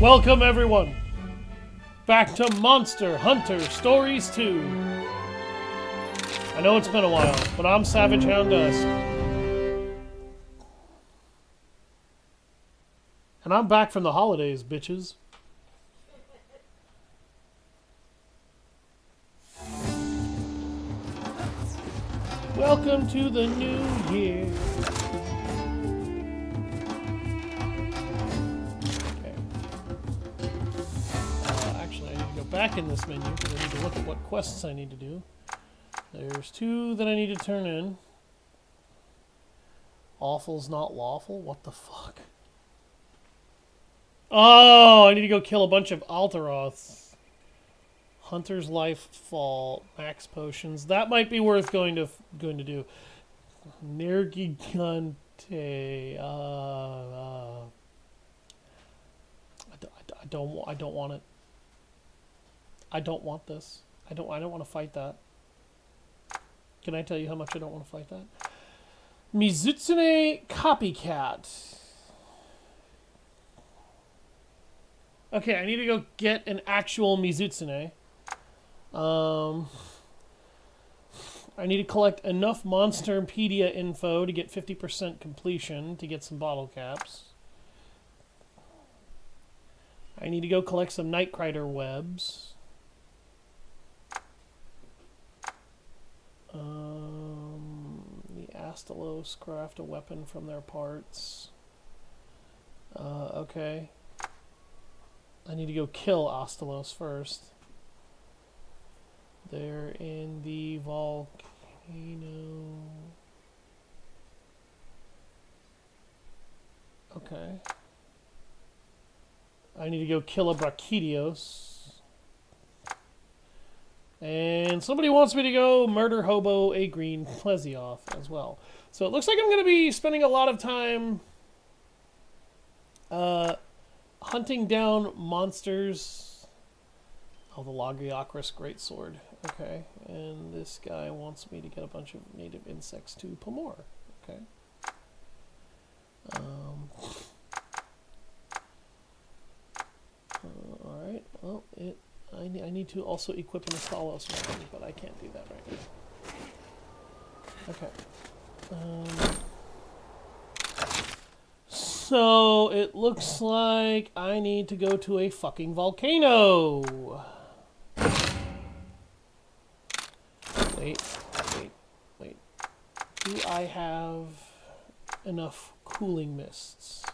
Welcome everyone back to Monster Hunter Stories 2. I know it's been a while, but I'm Savage Hound Dusk. And I'm back from the holidays, bitches. Welcome to the new year. Back in this menu because I need to look at what quests I need to do. There's 2 that I need to turn in. Awful's not lawful? What the fuck? Oh, I need to go kill a bunch of Altaroths. Hunter's Life Fall. Max potions. That might be worth going to do. Nergigante. I don't want it. I don't want this. I don't want to fight that. Can I tell you how much I don't want to fight that? Mizutsune Copycat. Okay, I need to go get an actual Mizutsune. I need to collect enough Monsterpedia info to get 50% completion to get some bottle caps. I need to go collect some Nightcrider webs. The Astalos craft a weapon from their parts. Okay. I need to go kill Astalos first. They're in the volcano. Okay. I need to go kill a Brachydios. And somebody wants me to go murder hobo a green Plesioth as well. So it looks like I'm going to be spending a lot of time hunting down monsters. Oh, the Lagiacrus Greatsword. Okay. And this guy wants me to get a bunch of native insects to Pomor. Okay. Alright. Well, I need to also equip an Astalos weapon, but I can't do that right now. Okay. So it looks like I need to go to a fucking volcano. Wait. Do I have enough cooling mists?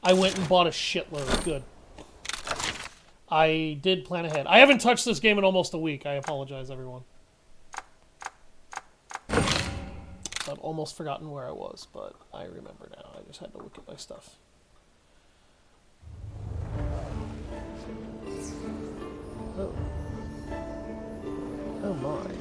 I went and bought a shitload. Good. I did plan ahead. I haven't touched this game in almost a week. I apologize, everyone. I've almost forgotten where I was, but I remember now. I just had to look at my stuff. Oh. Oh my.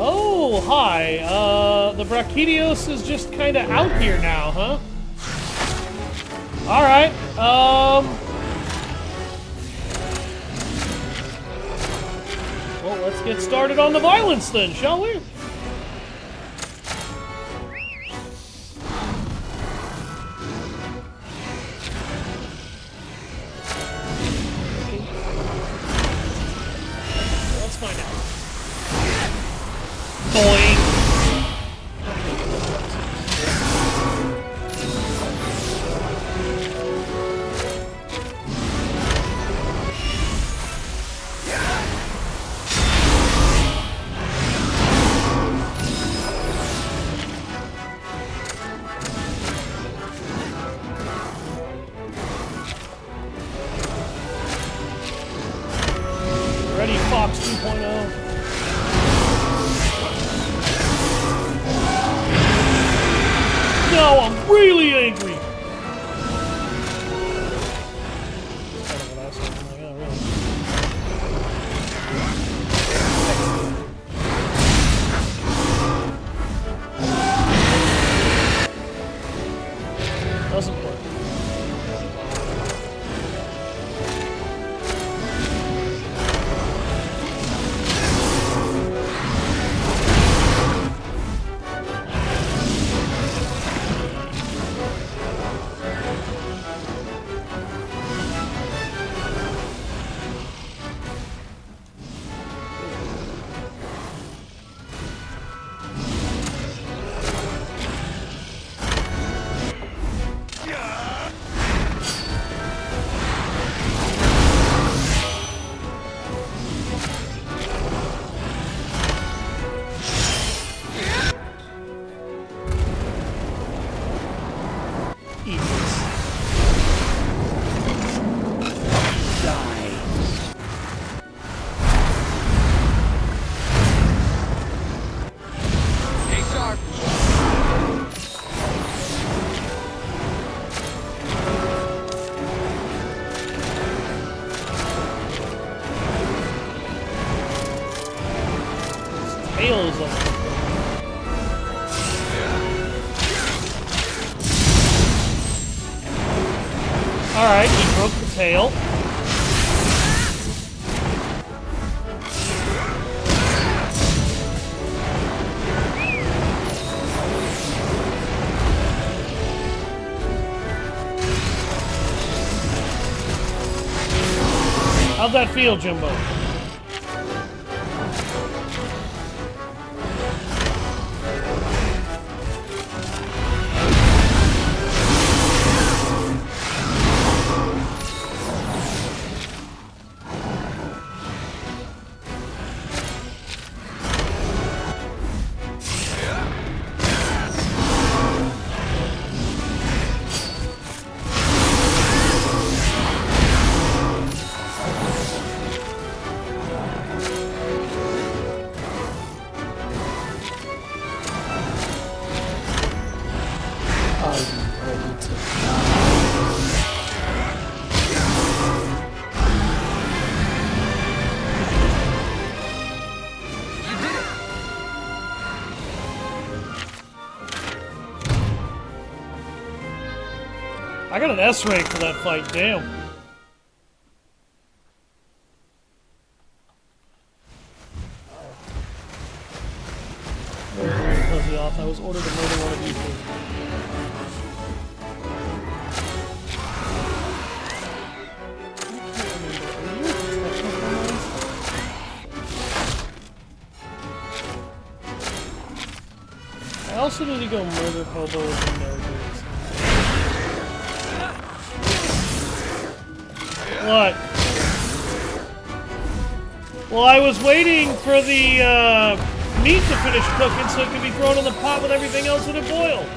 Oh, hi. The Brachydios is just kind of out here now, huh? Alright, well, let's get started on the violence then, shall we? Let's find out. Boing. Ready, Fox 2.0. Now I'm really angry. Doesn't work. Alright, he broke the tail. How'd that feel, Jimbo? I got an S rank for that fight, damn. Fuzzy off. I was ordered to murder one of you two. I also need to go murder hobos and no dudes. What? Well, I was waiting for the meat to finish cooking so it could be thrown in the pot with everything else in it boiled.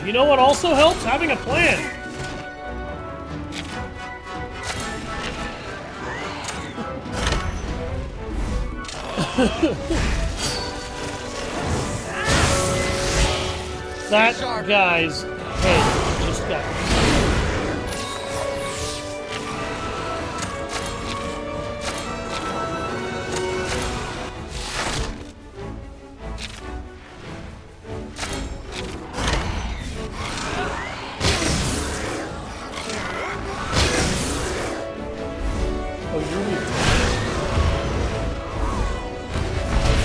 You know what also helps? Having a plan. That guy's head just got... Oh, you're weird.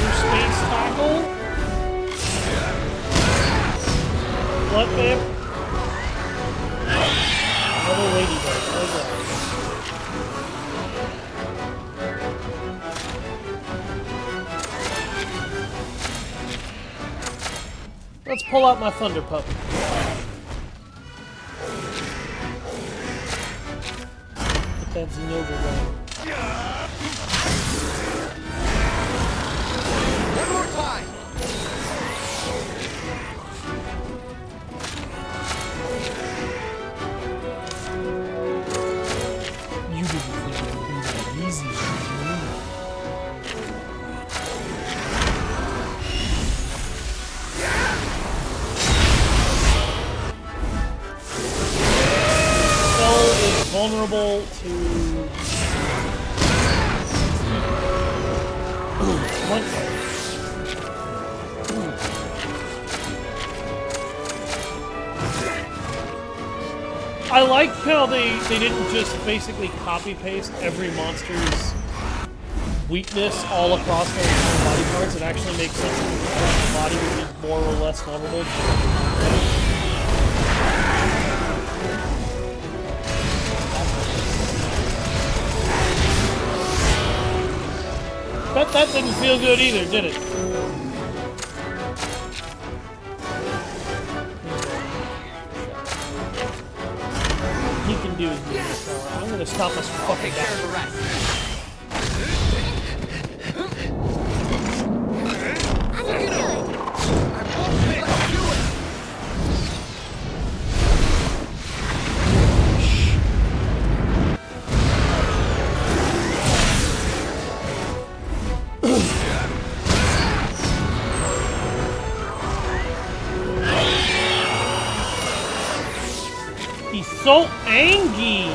Your space tackle? What, babe? Another ladybug. Oh, God. Let's pull out my thunder puppy. Get that Zenova going. One more time. You didn't think it would be that easy, did you? Cell is vulnerable to... What? I like how they didn't just basically copy-paste every monster's weakness all across their entire body parts. It actually makes sense that the body would be more or less vulnerable. Bet that didn't feel good either, did it? He can do his business. I'm gonna stop us from fucking down. He's so angry.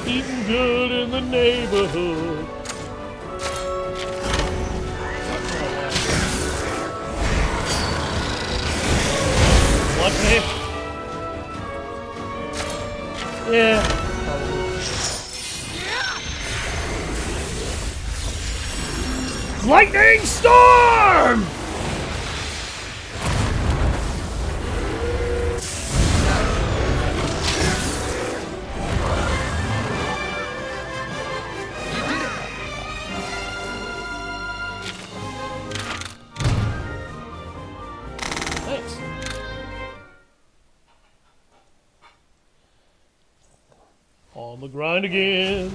Eating good in the neighborhood. What, babe? Yeah. Lightning storm! Thanks. On the grind again.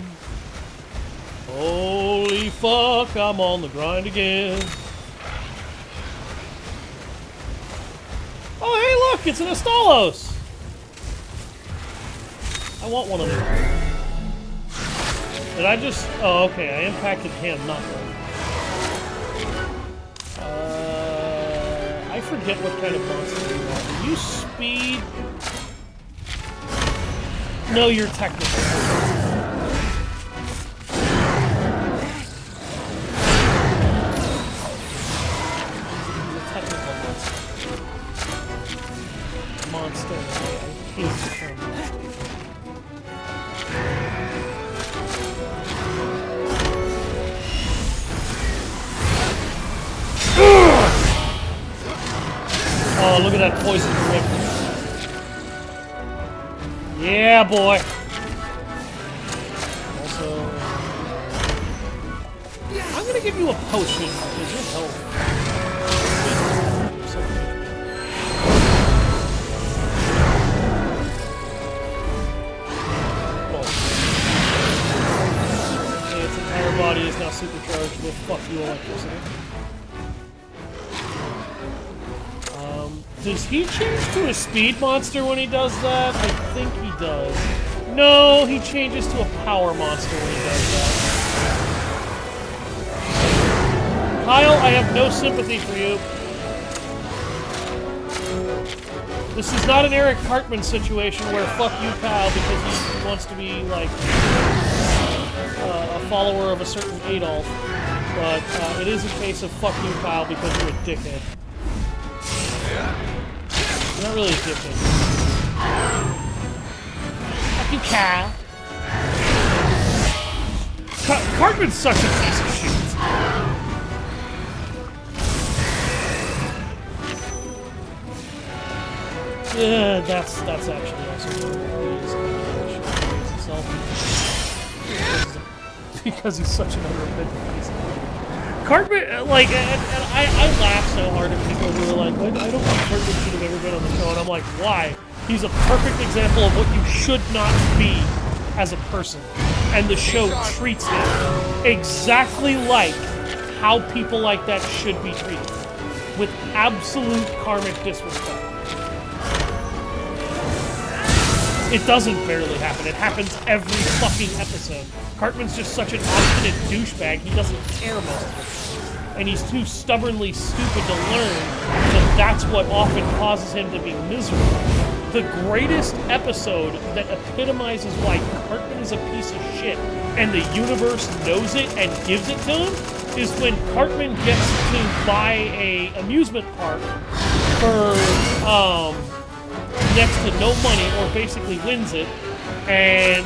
Holy fuck, I'm on the grind again. Oh, hey, look, it's an Astalos. I want one of them. Did I just... Oh, okay, I impacted him, not them. I forget what kind of monster you are. Are you speed? No, you're technical. Monster. He's the term monster. Oh, look at that poison grip. Yeah, boy. Also, I'm gonna give you a potion because you're healthy. Its entire body is now supercharged with fuck you electricity. Does he change to a speed monster when he does that? I think he does. No, he changes to a power monster when he does that. Kyle, I have no sympathy for you. This is not an Eric Cartman situation where fuck you, pal, because he wants to be, like, a follower of a certain Adolf. But it is a case of fuck you, pal, because you're a dickhead. You're not really a dickhead. Fuck you, Cal. Cartman's such a piece of shit. Yeah, that's actually also because he's such an unrepentant piece of shit. Cartman, like, and I laugh so hard at people who are like, I don't think Cartman should have ever been on the show, and I'm like, why? He's a perfect example of what you should not be as a person, and the show treats him exactly like how people like that should be treated, with absolute karmic disrespect. It doesn't barely happen. It happens every fucking episode. Cartman's just such an obstinate douchebag, he doesn't care most of it. And he's too stubbornly stupid to learn that that's what often causes him to be miserable. The greatest episode that epitomizes why Cartman is a piece of shit and the universe knows it and gives it to him is when Cartman gets to buy a amusement park for, next to no money, or basically wins it, and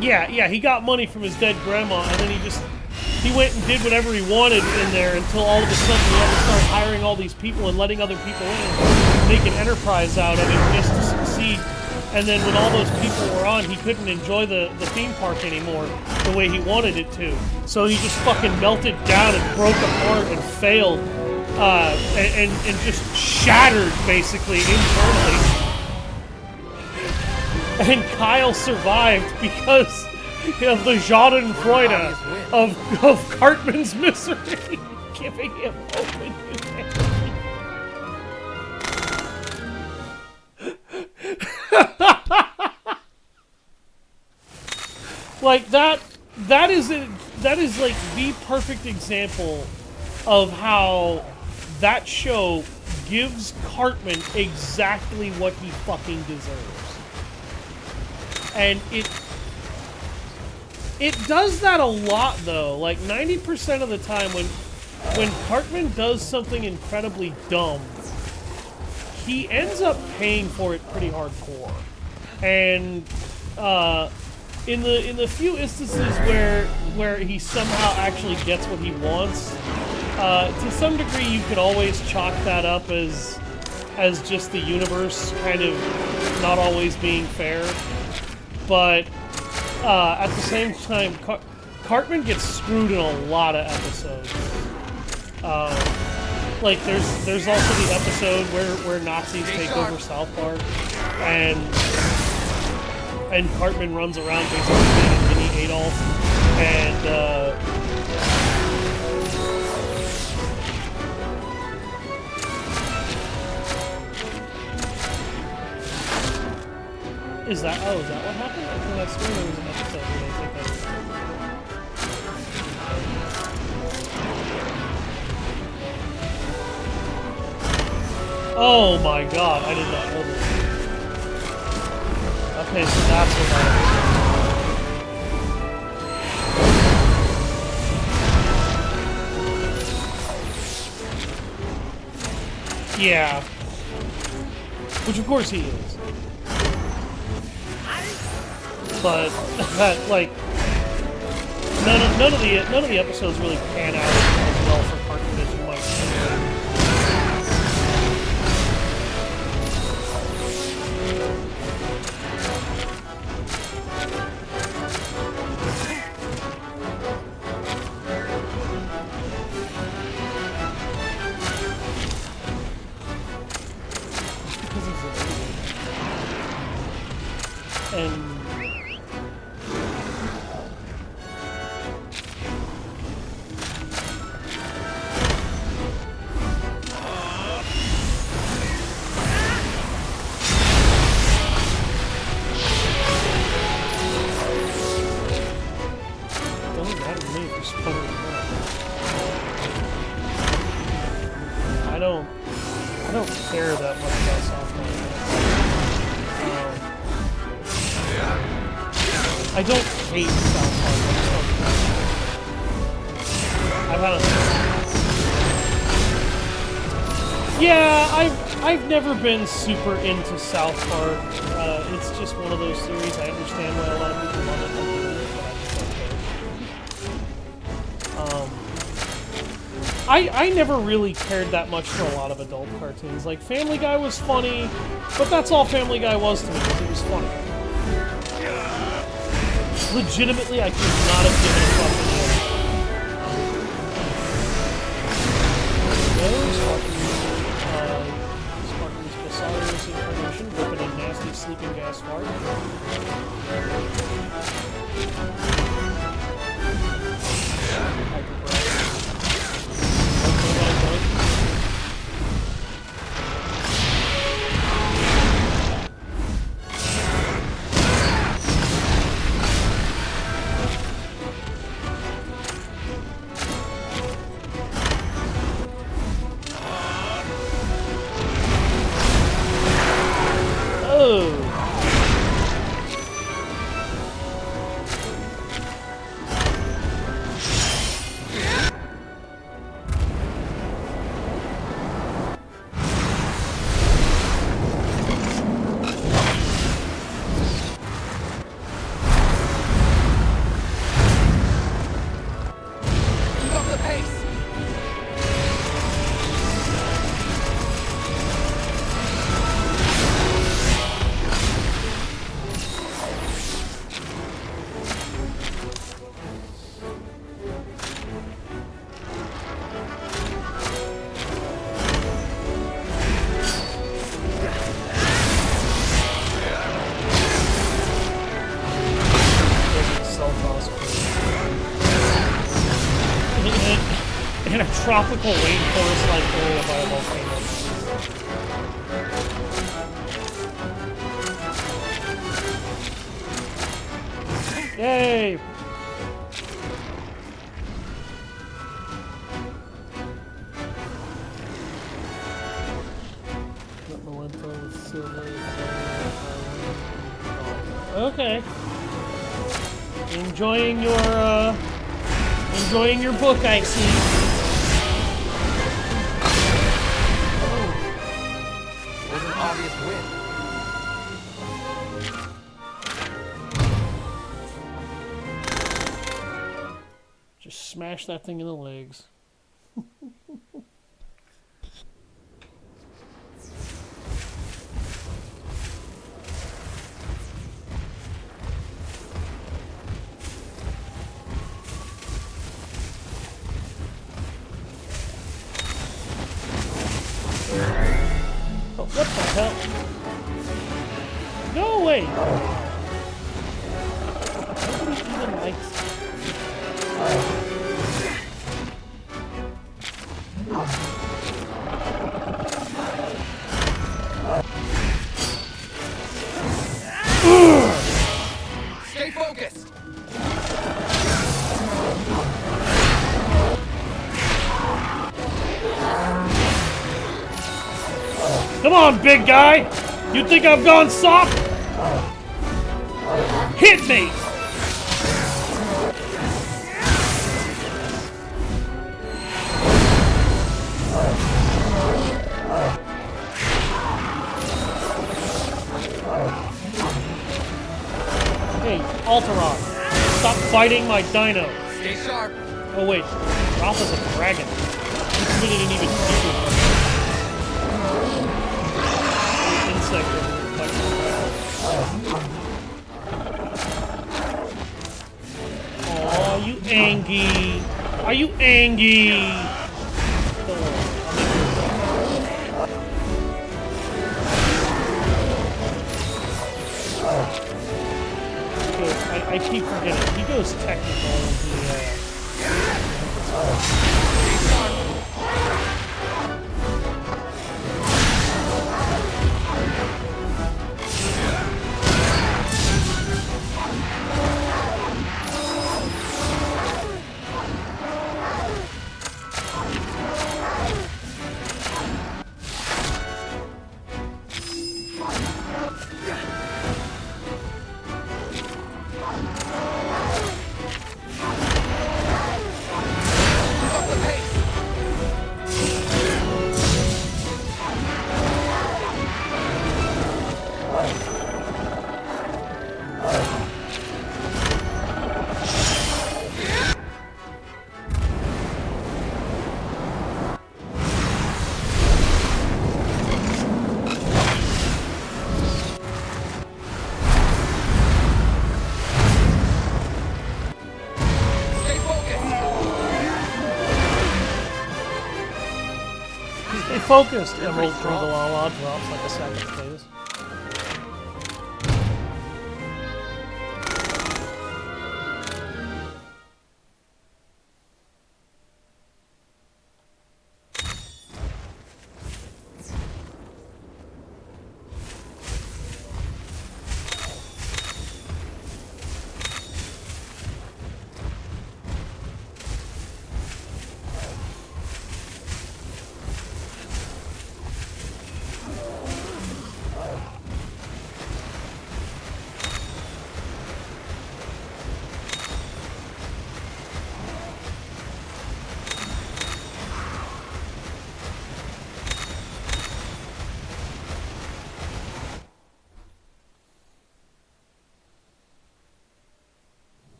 yeah, he got money from his dead grandma, and then he went and did whatever he wanted in there until all of a sudden he had to start hiring all these people and letting other people in, make an enterprise out of it just to succeed. And then when all those people were on, he couldn't enjoy the theme park anymore the way he wanted it to. So he just fucking melted down and broke apart and failed. And just shattered, basically, internally. And Kyle survived because of the schadenfreude of Cartman's misery, giving him hope in humanity. Like, that is like the perfect example of how that show gives Cartman exactly what he fucking deserves. And it does that a lot, though. Like, 90% of the time when Cartman does something incredibly dumb, he ends up paying for it pretty hardcore. And in the few instances where he somehow actually gets what he wants, to some degree you could always chalk that up as just the universe kind of not always being fair. But at the same time, Cartman gets screwed in a lot of episodes. Like there's also the episode where Nazis take over South Park, and Cartman runs around basically being a mini Adolf, and is that what happened? I think I swear there was an episode where they take that. Oh my god, I did not know this. Okay, so that's what that is. Yeah. Which of course he is. But that, like, none of the episodes really pan out as well for Cartman as you might think. Because he's a and I don't care that much about South Park. I don't hate South Park. I've never been super into South Park. It's just one of those series. I understand why a lot of people love it, but I just don't care. I never really cared that much for a lot of adult cartoons. Like, Family Guy was funny, but that's all Family Guy was to me, because it was funny. Legitimately, I could not have given a fuck anymore. Sparky's Basarius incarnation, whipping a nasty sleeping gas fart. In a tropical rainforest-like area by a volcano. Yay! Got Melento with silver. Okay. Enjoying your book, I see. Oh. There's an obvious win. Just smash that thing in the legs. Oh, what the hell? Go away! Nobody even likes Stay focused. Come on, big guy! You think I've gone soft? Hit me! Hey, Alteron, stop fighting my dino. Stay sharp. Oh wait, Ralph is a dragon. He really didn't even feature him. Insect over here fighting the dragon. Aw, are you angry? Are you angry? Don't worry, I'll make you I keep forgetting. He goes technical in Stay focused! Emerald Gringalala drops like a sack of potatoes.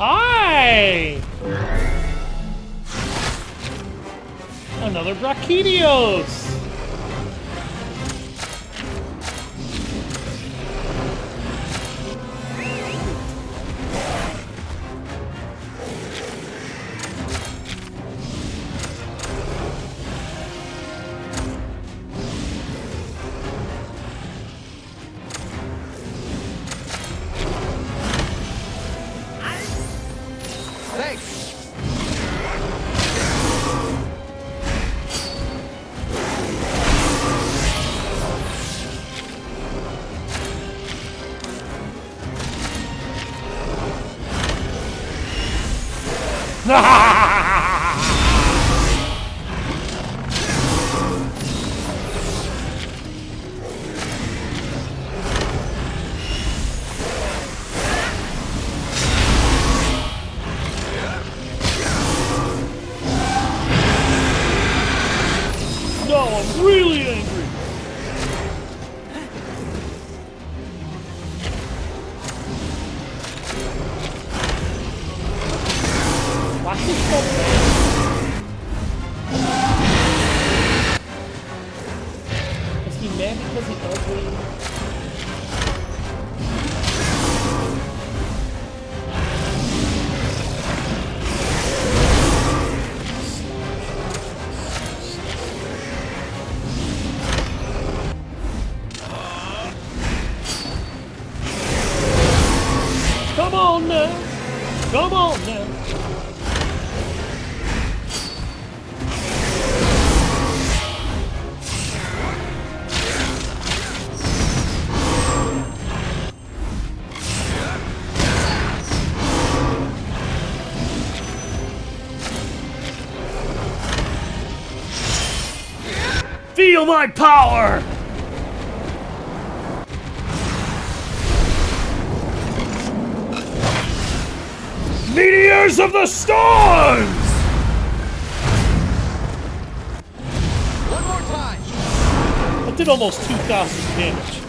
Hi! Another Brachiodios! Thanks. I'm really angry. Watch this stuff, man. Is he mad because he's ugly? Come on now. Come on now. Feel my power! Meteors of the storms! One more time. That did almost 2,000 damage.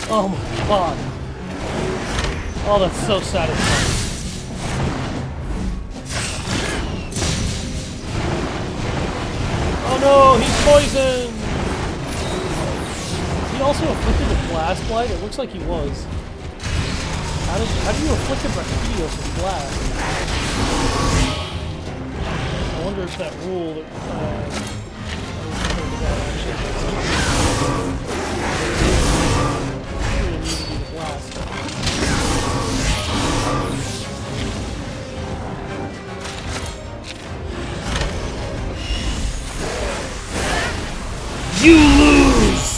Oh my god. Oh, that's so satisfying. Oh no, he's poisoned! Is he also afflicted with blast blight? It looks like he was. How do you afflict him Rakitos with blast? I wonder if that rule that really needed to be the blast. You lose!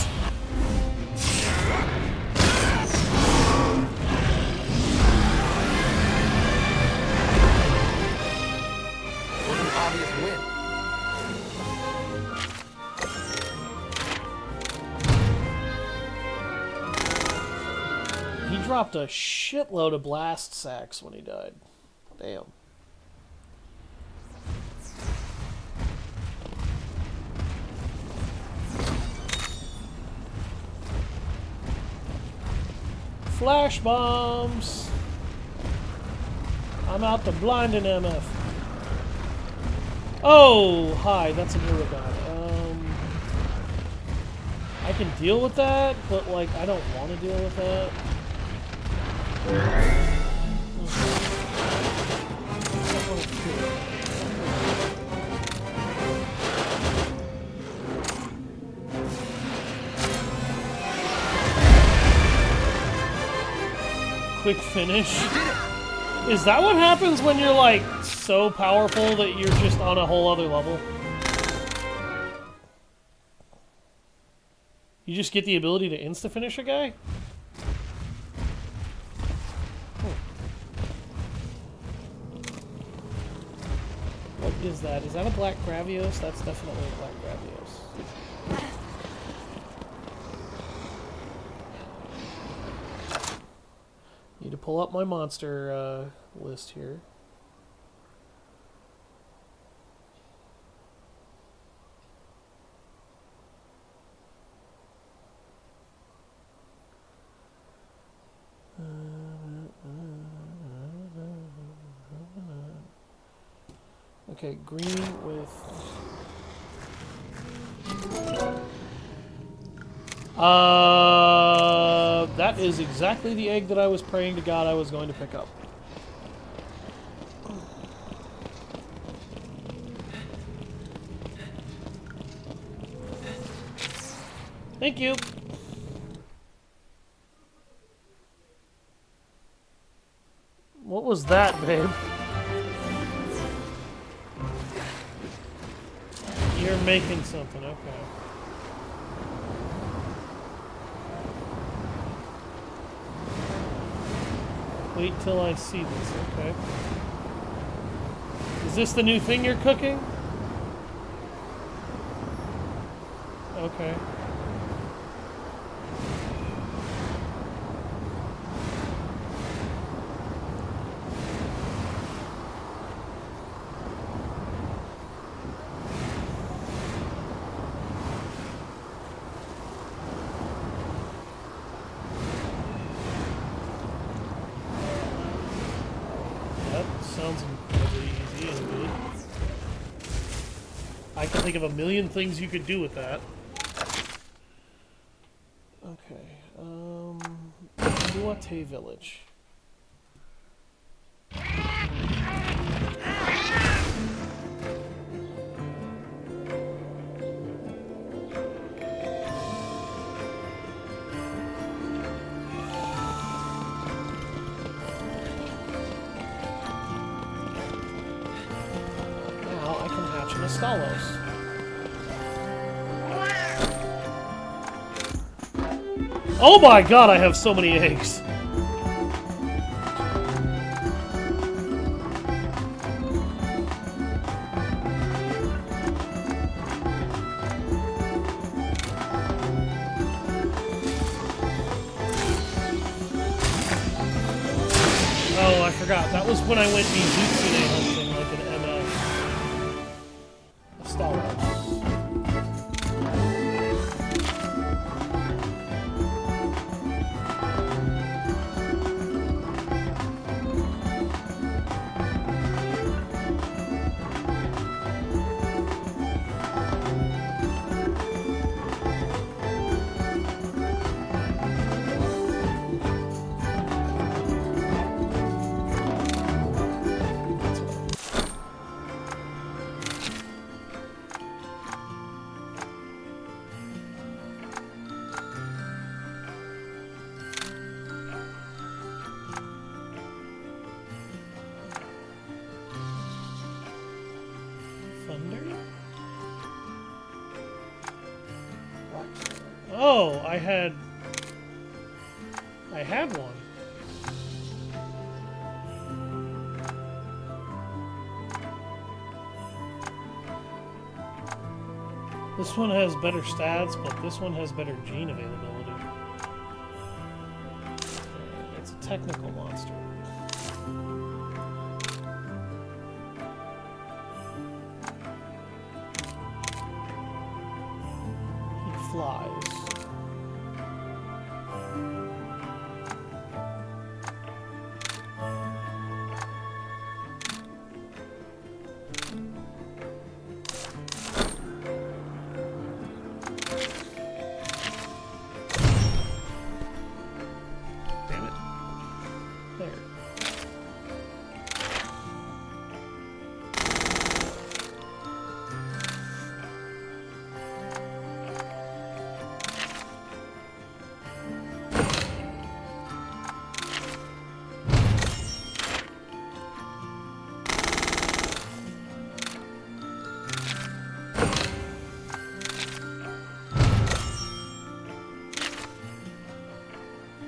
Was an obvious win. He dropped a shitload of blast sacks when he died. Damn. Flash bombs! I'm out to blind an MF. Oh, hi, that's an Uragon. I can deal with that, but like, I don't want to deal with that. Quick finish. Is that what happens when you're like so powerful that you're just on a whole other level? You just get the ability to insta-finish a guy? What is that? Is that a black Gravios? That's definitely a black Gravios. Need to pull up my monster list here. Okay, green with... that is exactly the egg that I was praying to God I was going to pick up. Thank you. What was that, babe? You're making something, okay. Wait till I see this, okay. Is this the new thing you're cooking? Okay. can think of a million things you could do with that. Okay, Duarte Village. Now I can hatch an Astalos. Oh my god, I have so many eggs! Oh, I forgot. That was when I went Mizutsune hunting like an MF. Astalos. Oh, I had one. This one has better stats, but this one has better gene availability. It's a technical monster. He flies.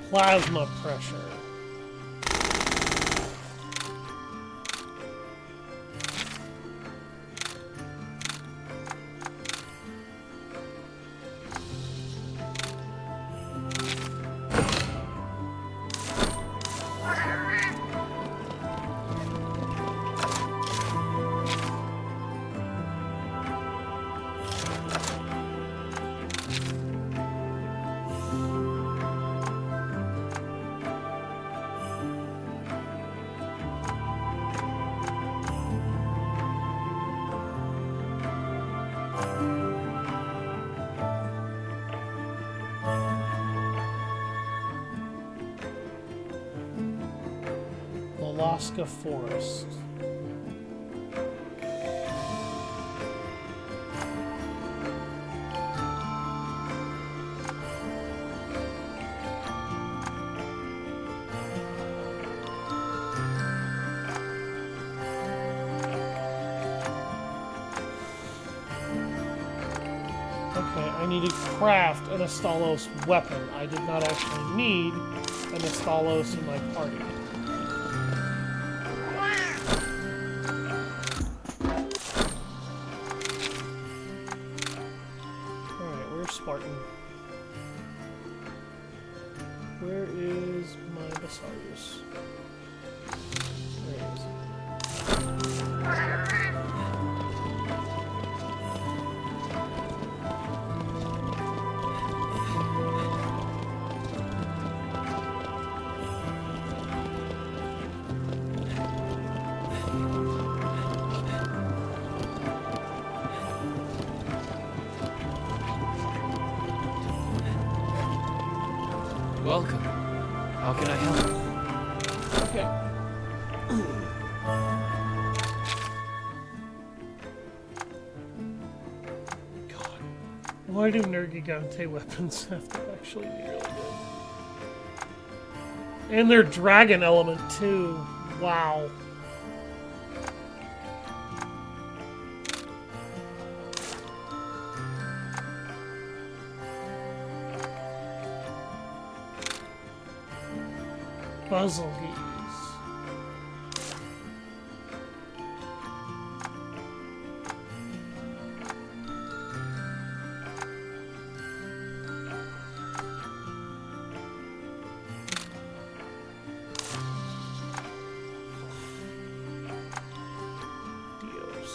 Plasma pressure. Alaska Forest. Okay, I need to craft an Astalos weapon. I did not actually need an Astalos in my party. Alright, where's Spartan? Where is my Basarius? There it is. Welcome. How can I help? Okay. God. Why do Nergigante weapons have to actually be really good? And their dragon element, too. Wow. Puzzle geese. Dios.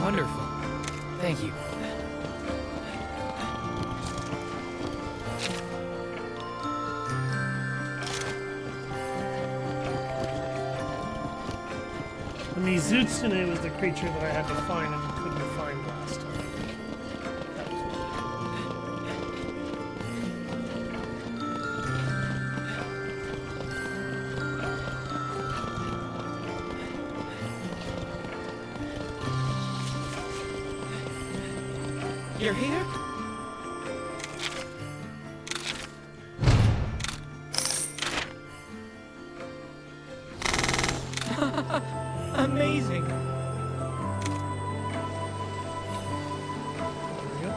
Wonderful. Thank you. The Mizutsune was the creature that I had to find and couldn't find last time. That was You're here? Amazing. there we go.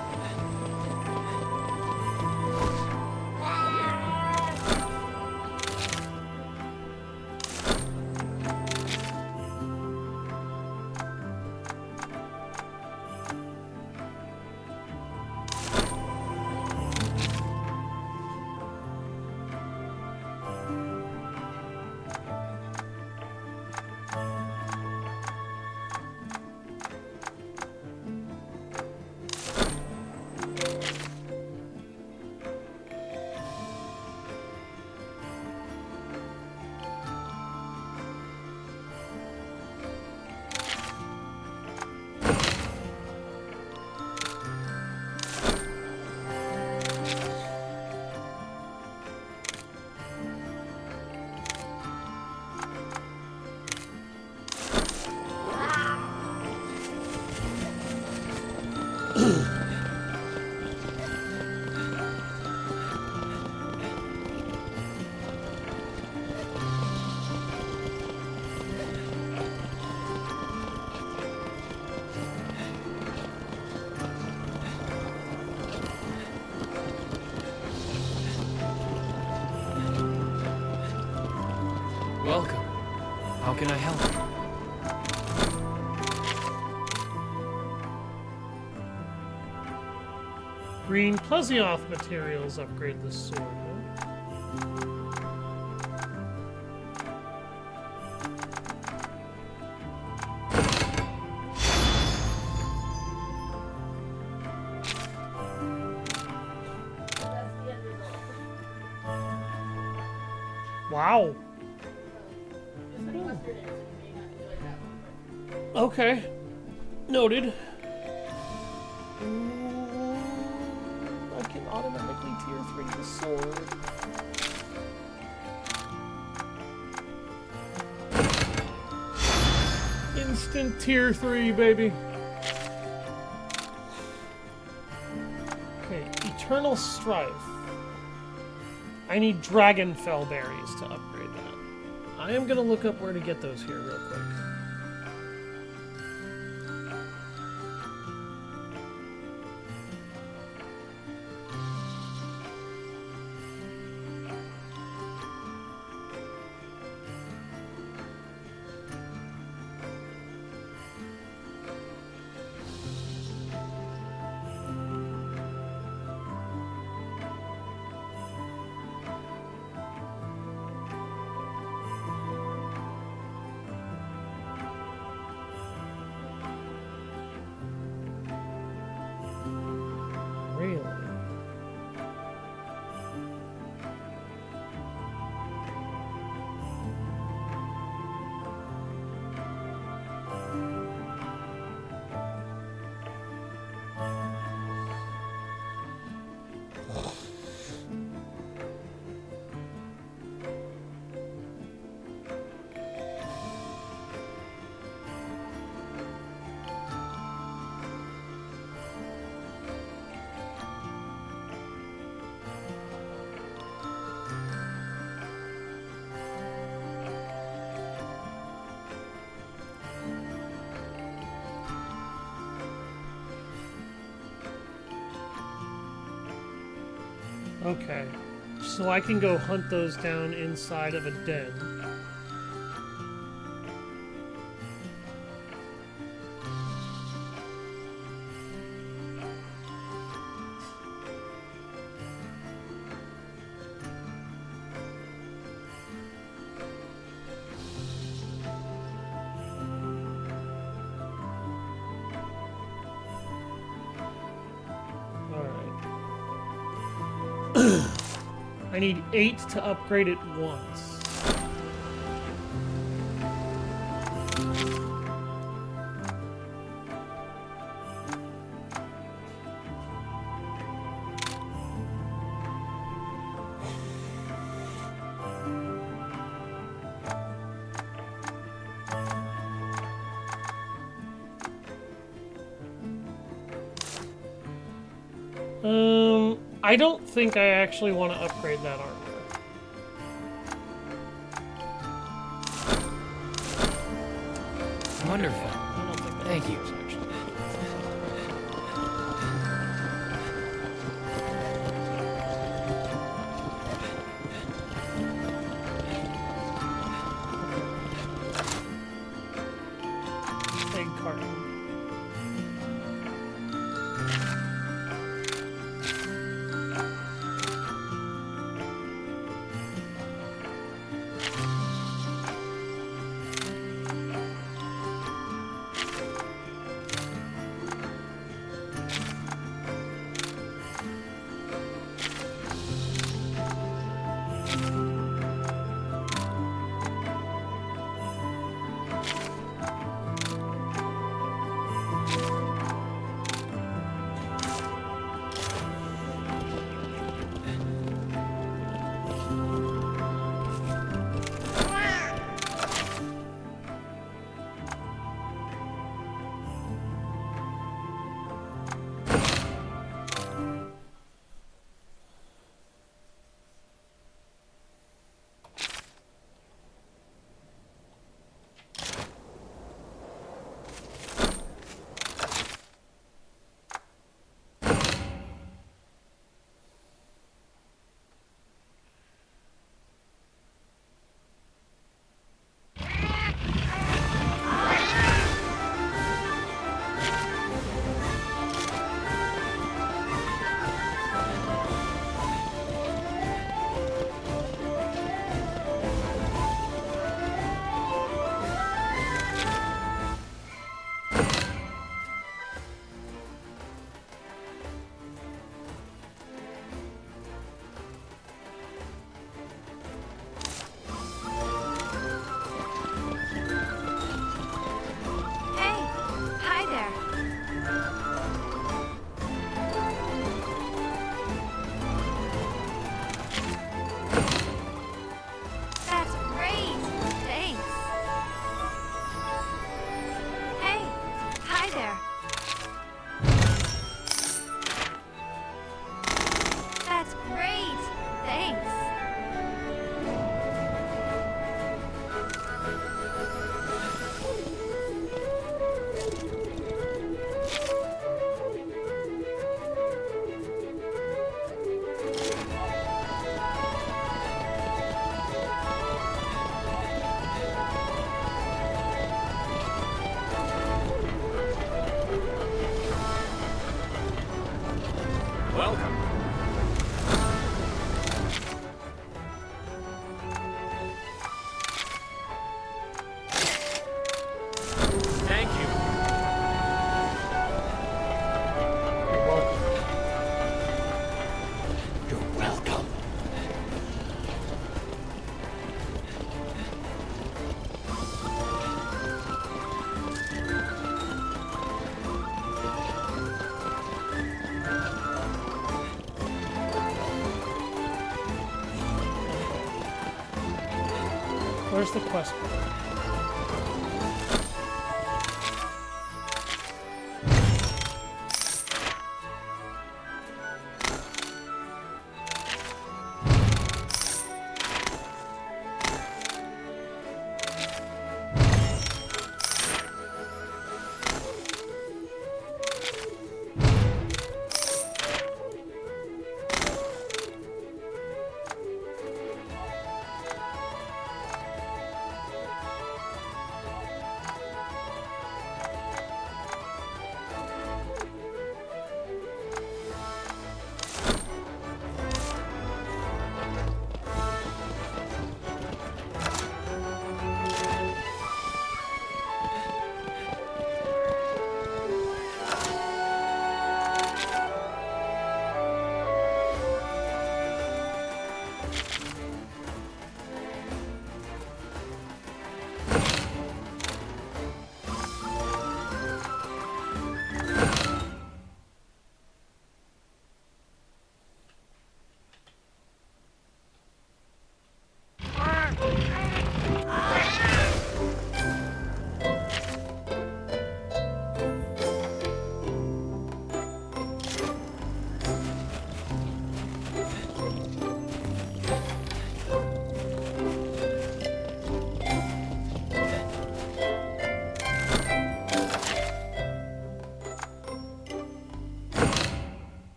can I help? Green Plesioth materials upgrade the sword. Huh? Wow. Okay. Noted. I can automatically tier 3 the sword. Instant tier 3, baby. Okay, Eternal Strife. I need Dragonfell berries to upgrade that. I am gonna look up where to get those here real quick. Really? Okay, so I can go hunt those down inside of a den. I need 8 to upgrade it once. I don't think I actually want to upgrade that armor. Wonderful. I don't think that Thank you. matters, actually. Egg carton. Thanks. Welcome. Thank you. You're welcome. You're welcome. Where's the quest?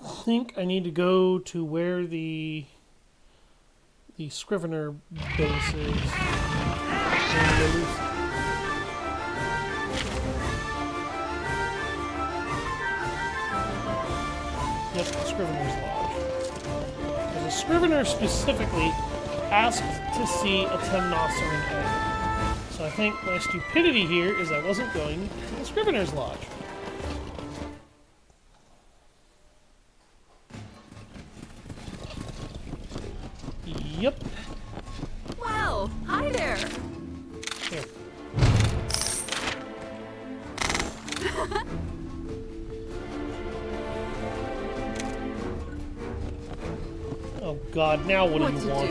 I think I need to go to where the Scrivener base is. Yep, the Scrivener's Lodge. Because the Scrivener specifically asked to see a Temnoceran egg. So I think my stupidity here is I wasn't going to the Scrivener's Lodge. Yep. Wow, hi there. Here. Oh God, now what do you want?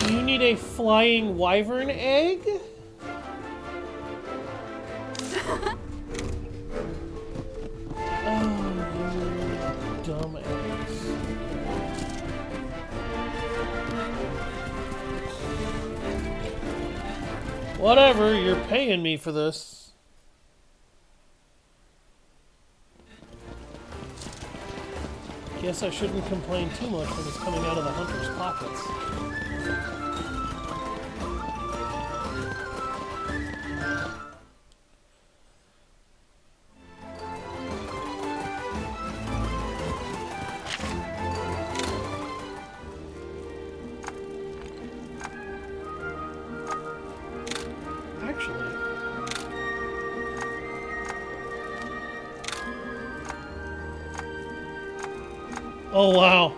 You need a flying wyvern egg? Oh, you dumb eggs. Whatever, you're paying me for this. Guess I shouldn't complain too much when it's coming out of the hunter's pockets. Actually, oh wow.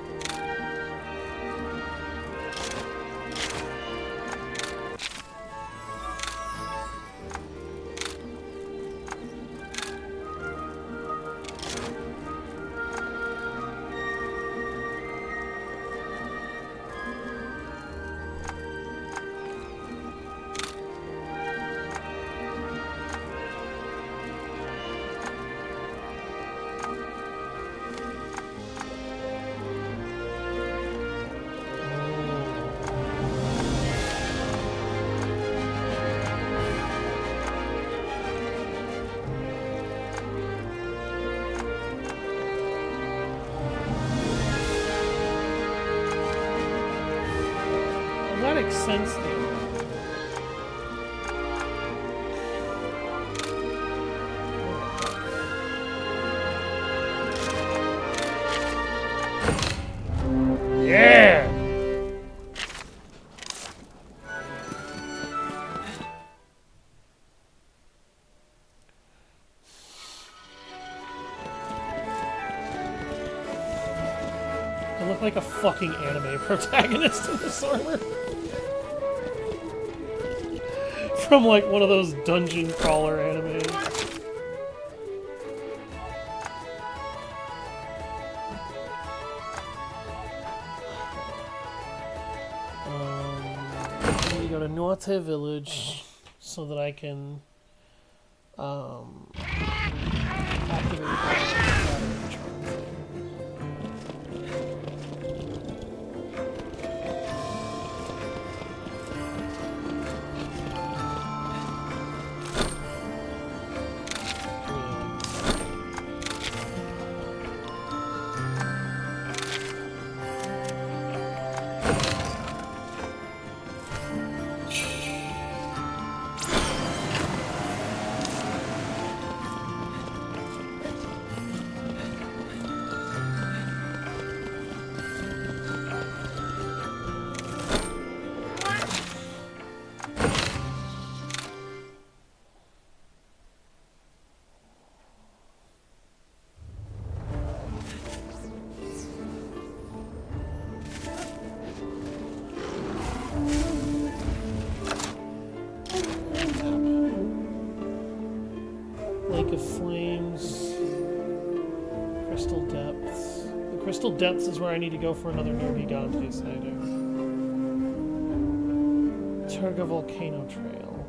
makes sense though. Yeah! I look like a fucking anime protagonist in this armor. From like one of those dungeon crawler animes. I need to go to Norte Village so that I can activate the Lake of Flames, Crystal Depths. The Crystal Depths is where I need to go for another No Gigante cider. Turga Volcano Trail.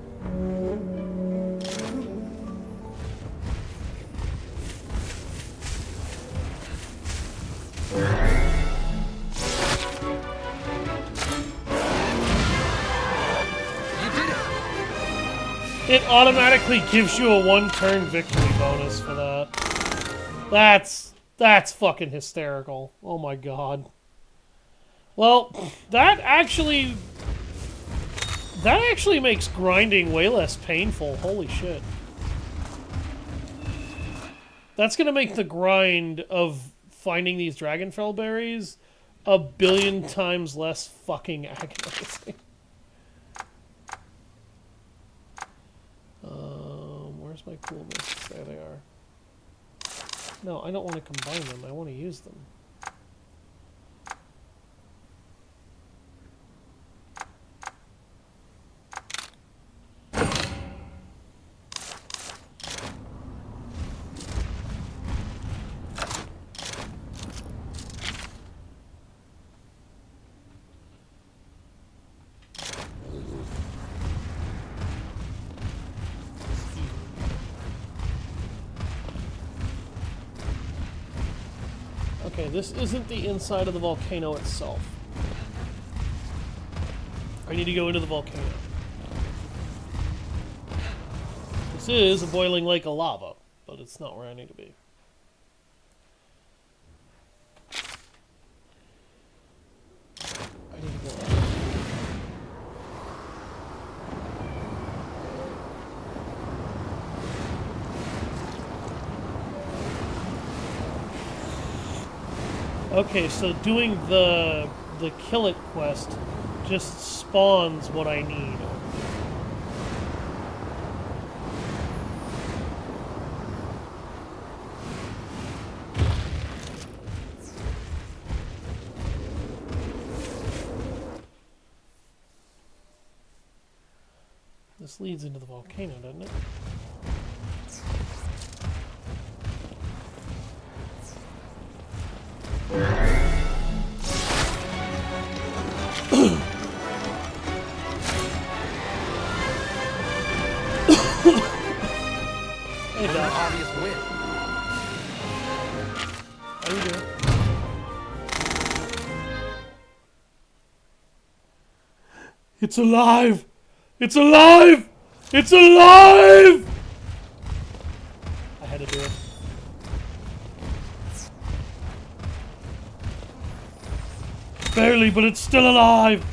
It automatically gives you a one-turn victory bonus for that. That's fucking hysterical. Oh my god. Well, that actually makes grinding way less painful. Holy shit. That's gonna make the grind of finding these Dragonfell berries a billion times less fucking agonizing. Where's my cool mists? There they are. No, I don't want to combine them. I want to use them. Okay, this isn't the inside of the volcano itself. I need to go into the volcano. This is a boiling lake of lava, but it's not where I need to be. I need to go out. Okay, so doing the kill it quest just spawns what I need. This leads into the volcano, doesn't it? Hey, Doc. Obvious win. How you doing? It's alive! It's alive! It's alive! I had to do it. Barely, but it's still alive!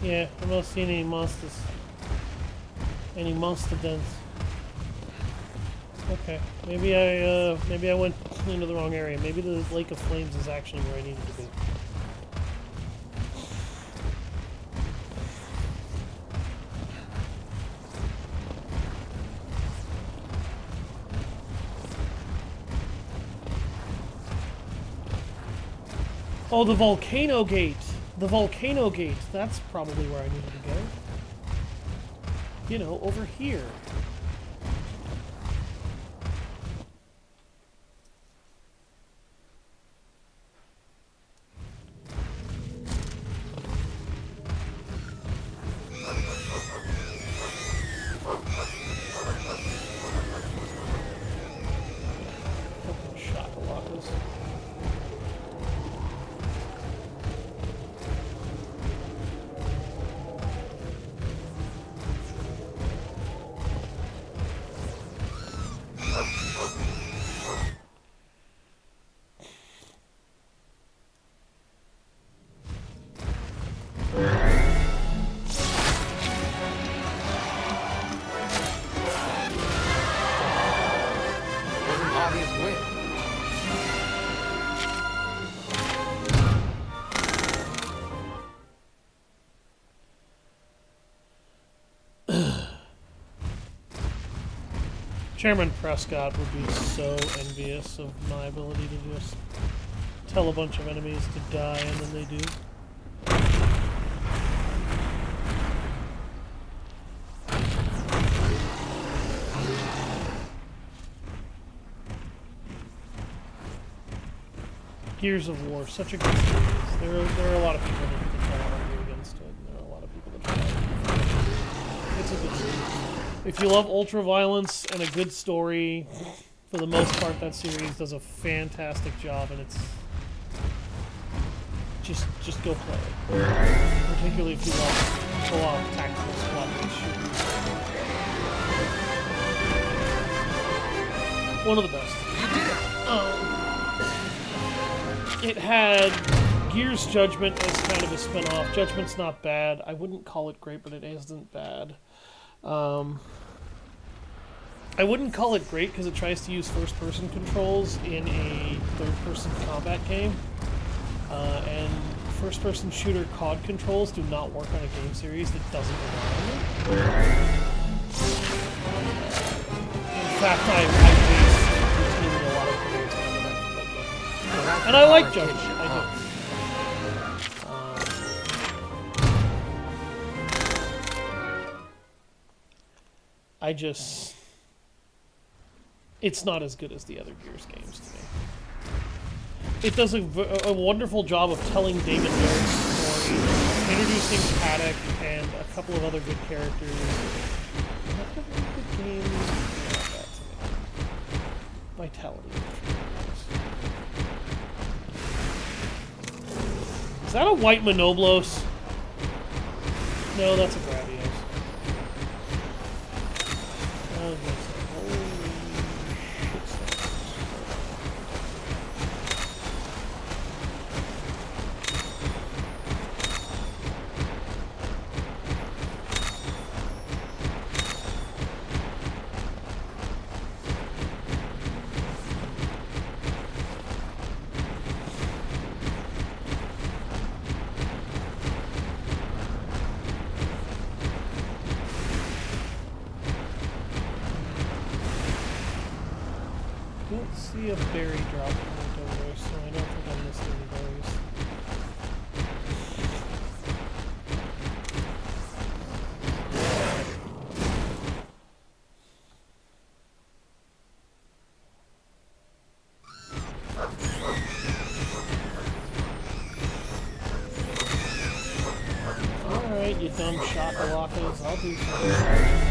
Yeah, I'm not seeing any monsters. Any monster dens. Okay, maybe I went into the wrong area. Maybe the Lake of Flames is actually where I needed to be. Oh, the volcano gate! The volcano gate! That's probably where I needed to go. You know, over here. Fucking shaka-lakas. There's an obvious win. Chairman Prescott would be so envious of my ability to just tell a bunch of enemies to die, and then they do. Gears of War, such a good series. There are a lot of people that try to argue against it, and there are a lot of people that try to. It's a good series. If you love ultra-violence and a good story, for the most part, that series does a fantastic job, and it's just go play it. Particularly if you love a lot of tactical squad-based shooters. One of the best. It had Gears Judgment as kind of a spin-off. Judgment's not bad. I wouldn't call it great, but it isn't bad. I wouldn't call it great because it tries to use first-person controls in a third-person combat game. And first-person shooter COD controls do not work on a game series that doesn't rely on them. In fact, I waste routinely a lot of grenades when I go back to that game. And I like Judgment. I do. It's not as good as the other Gears games to me. It does a wonderful job of telling David Barrett's story, introducing Paddock and a couple of other good characters. Not a very good game. Not that to me. Vitality. Is that a white Monoblos? No, that's a Gravios. See a berry drop point over there, so I don't think I'm missing any berries. Alright, you dumb shaka-lakas, I'll do something.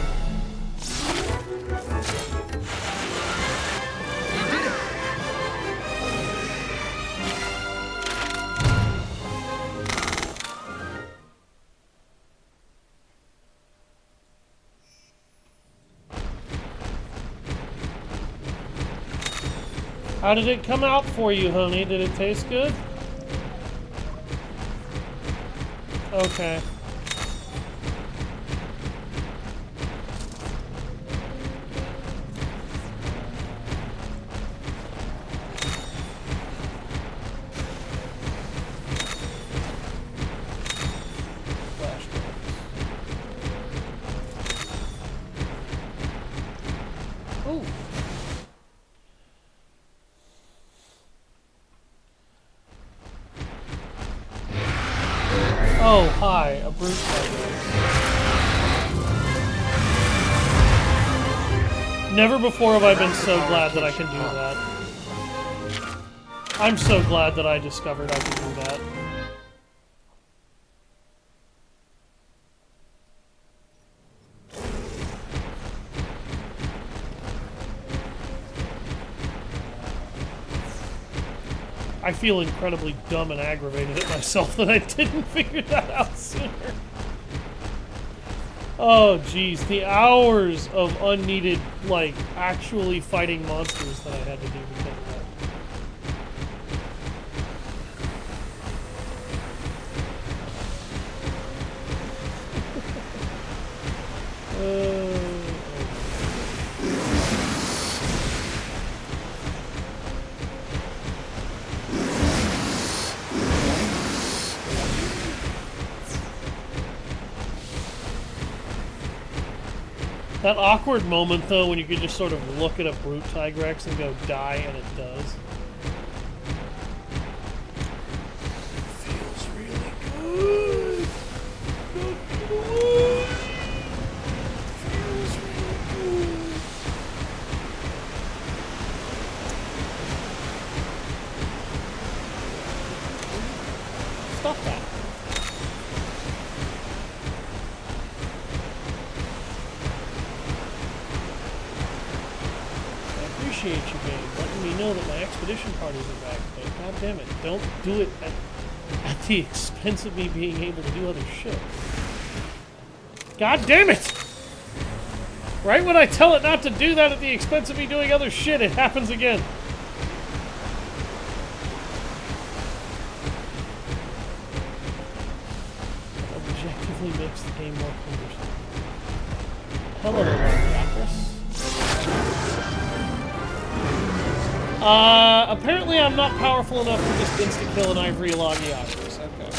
How did it come out for you, honey? Did it taste good? Okay. brute Tigrex. Never before have I been so glad that I can do that. I'm so glad that I discovered I could do that. I feel incredibly dumb and aggravated at myself that I didn't figure that out sooner. Oh, geez. The hours of unneeded, like, actually fighting monsters that I had to do because of that. That awkward moment, though, when you could just sort of look at a brute Tigrex and go, die, and it does. Feels really good. Feels really good. Stop that. I appreciate you, game, letting me know that my expedition parties are back, but god damn it, don't do it at the expense of me being able to do other shit. God damn it! Right when I tell it not to do that at the expense of me doing other shit, it happens again. Objectively makes the game more cumbersome. Hello, Lapras. Apparently I'm not powerful enough to just insta-kill an Ivory Logiocrasis. Okay.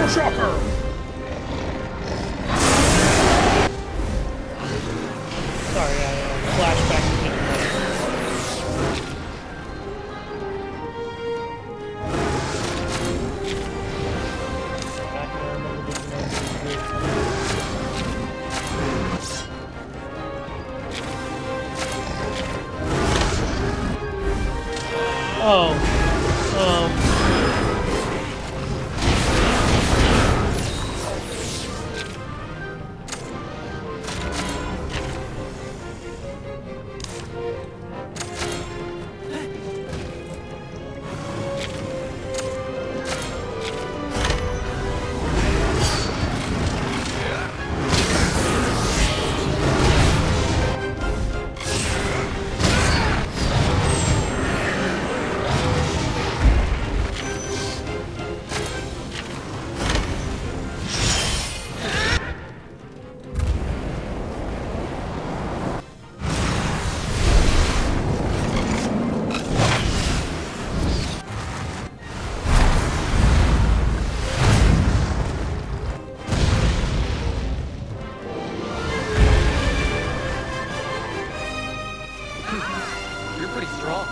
Shocker! Sorry, I flashed back to the You're pretty strong.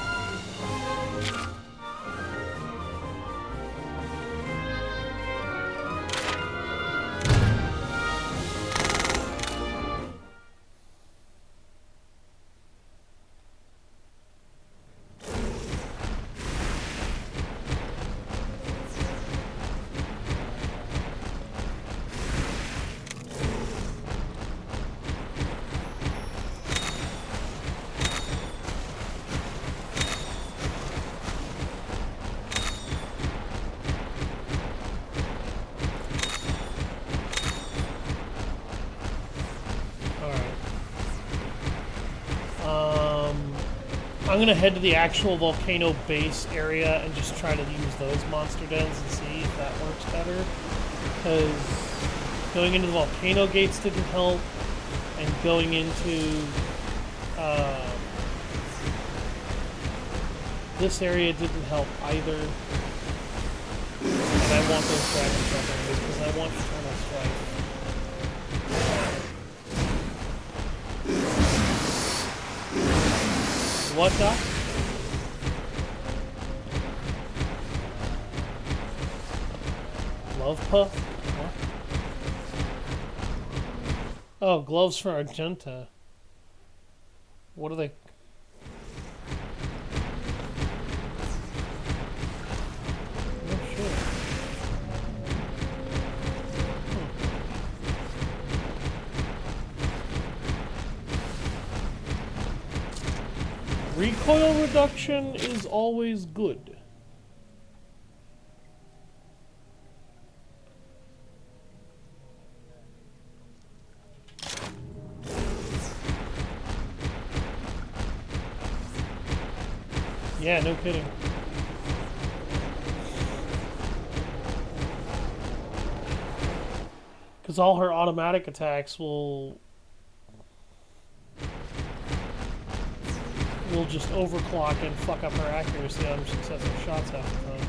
I'm gonna head to the actual volcano base area and just try to use those monster dens and see if that works better. Because going into the volcano gates didn't help, and going into this area didn't help either. And I want those dragon jumpers because I want Eternal Strike. What, Doc? Love puff? What? Oh, gloves for Argenta. What are they? Oh, shit. Recoil reduction is always good. Yeah, no kidding. Because all her automatic attacks will just overclock and fuck up her accuracy on successive shots half the time.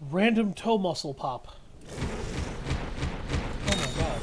Random toe muscle pop. Oh my god.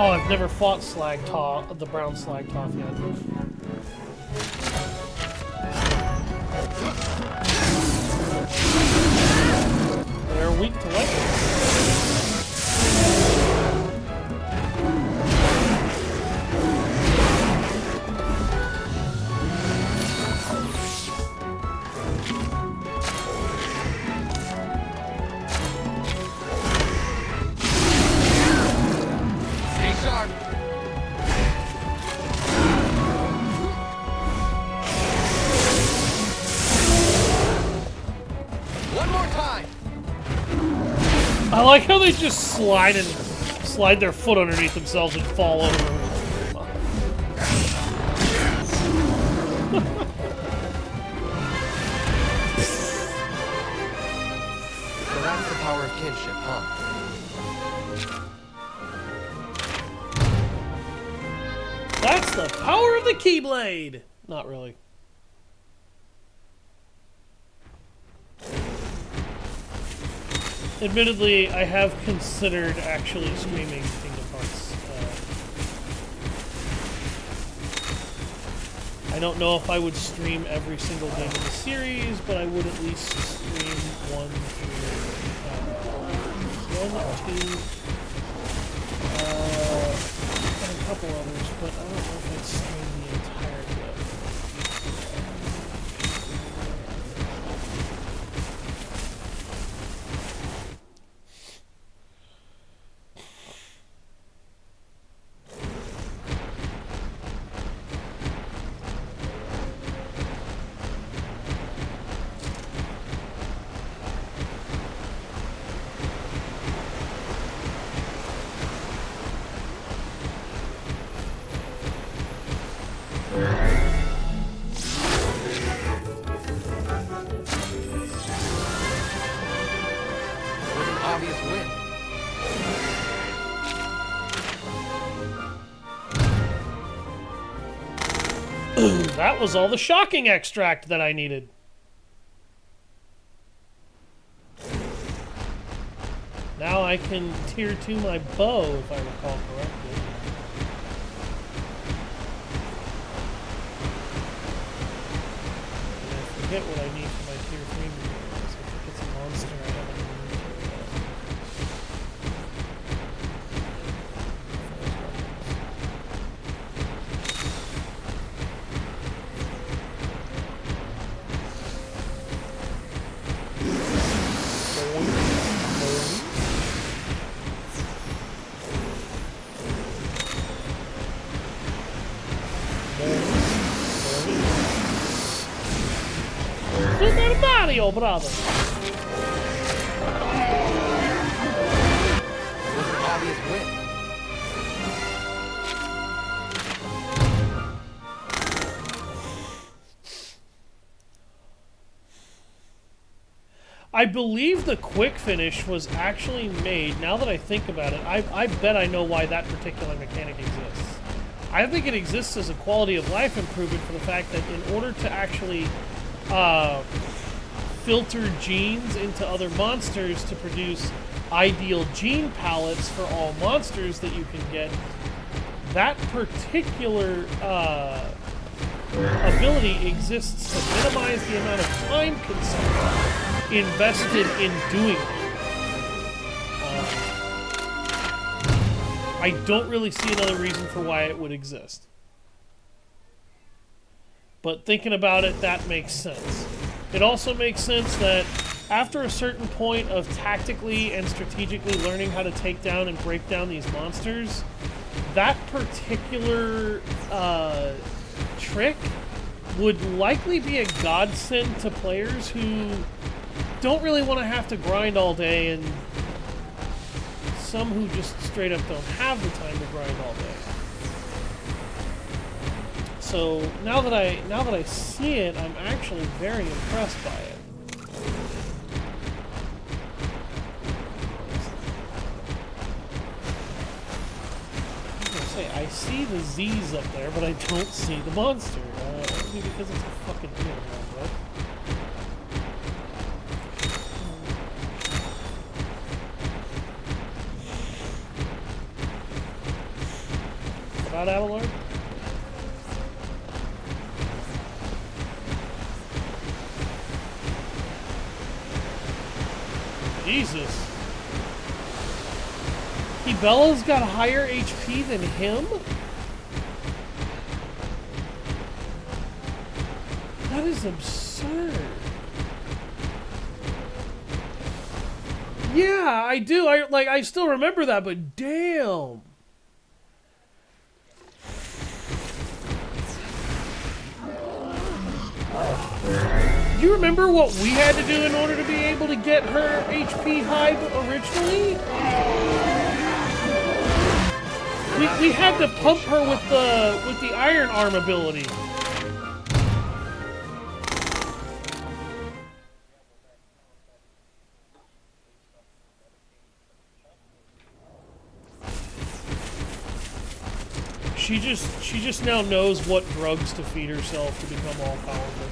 Oh, I've never fought Slag Toff, the brown Slag Toff yet. They're weak to lightning. Stay sharp. One more time. I like how they just slide their foot underneath themselves and fall over. So that's the power of kinship, huh? That's the power of the Keyblade! Not really. Admittedly, I have considered actually streaming Kingdom Hearts. I don't know if I would stream every single game in the series, but I would at least stream one or two, and a couple others, but I don't know if I'd stream the entire game. With an obvious win. That was all the shocking extract that I needed. Now I can tier 2 my bow, if I recall correctly. And I forget what I need for my tier 3 materials. I think it's a monster I haven't Super Mario Brothers! With an obvious win. I believe the quick finish was actually made, now that I think about it, I bet I know why that particular mechanic exists. I think it exists as a quality of life improvement for the fact that in order to actually filter genes into other monsters to produce ideal gene palettes for all monsters that you can get, that particular ability exists to minimize the amount of time consumed invested in doing it. I don't really see another reason for why it would exist. But thinking about it, that makes sense. It also makes sense that after a certain point of tactically and strategically learning how to take down and break down these monsters, that particular trick would likely be a godsend to players who don't really want to have to grind all day, and some who just straight up don't have the time to grind all day. So now that I see it, I'm actually very impressed by it. I was gonna say, I see the Z's up there, but I don't see the monster. Maybe because it's a fucking deal, right? Not Abelard? Jesus. Bella's got higher HP than him? That is absurd. Yeah, I do. I still remember that, but damn. Do you remember what we had to do in order to be able to get her HP high originally? We had to pump her with the iron arm ability. She just now knows what drugs to feed herself to become all powerful.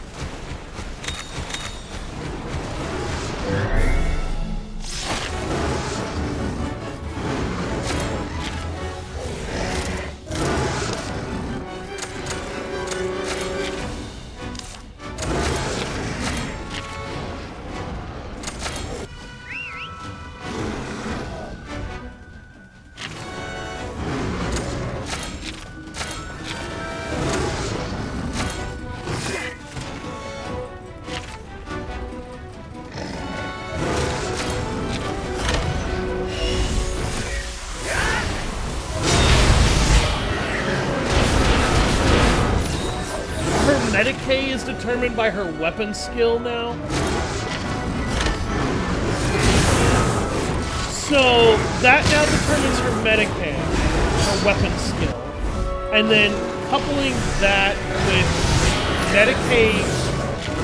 Medicae is determined by her weapon skill now. So that now determines her Medicae, her weapon skill. And then coupling that with Medicae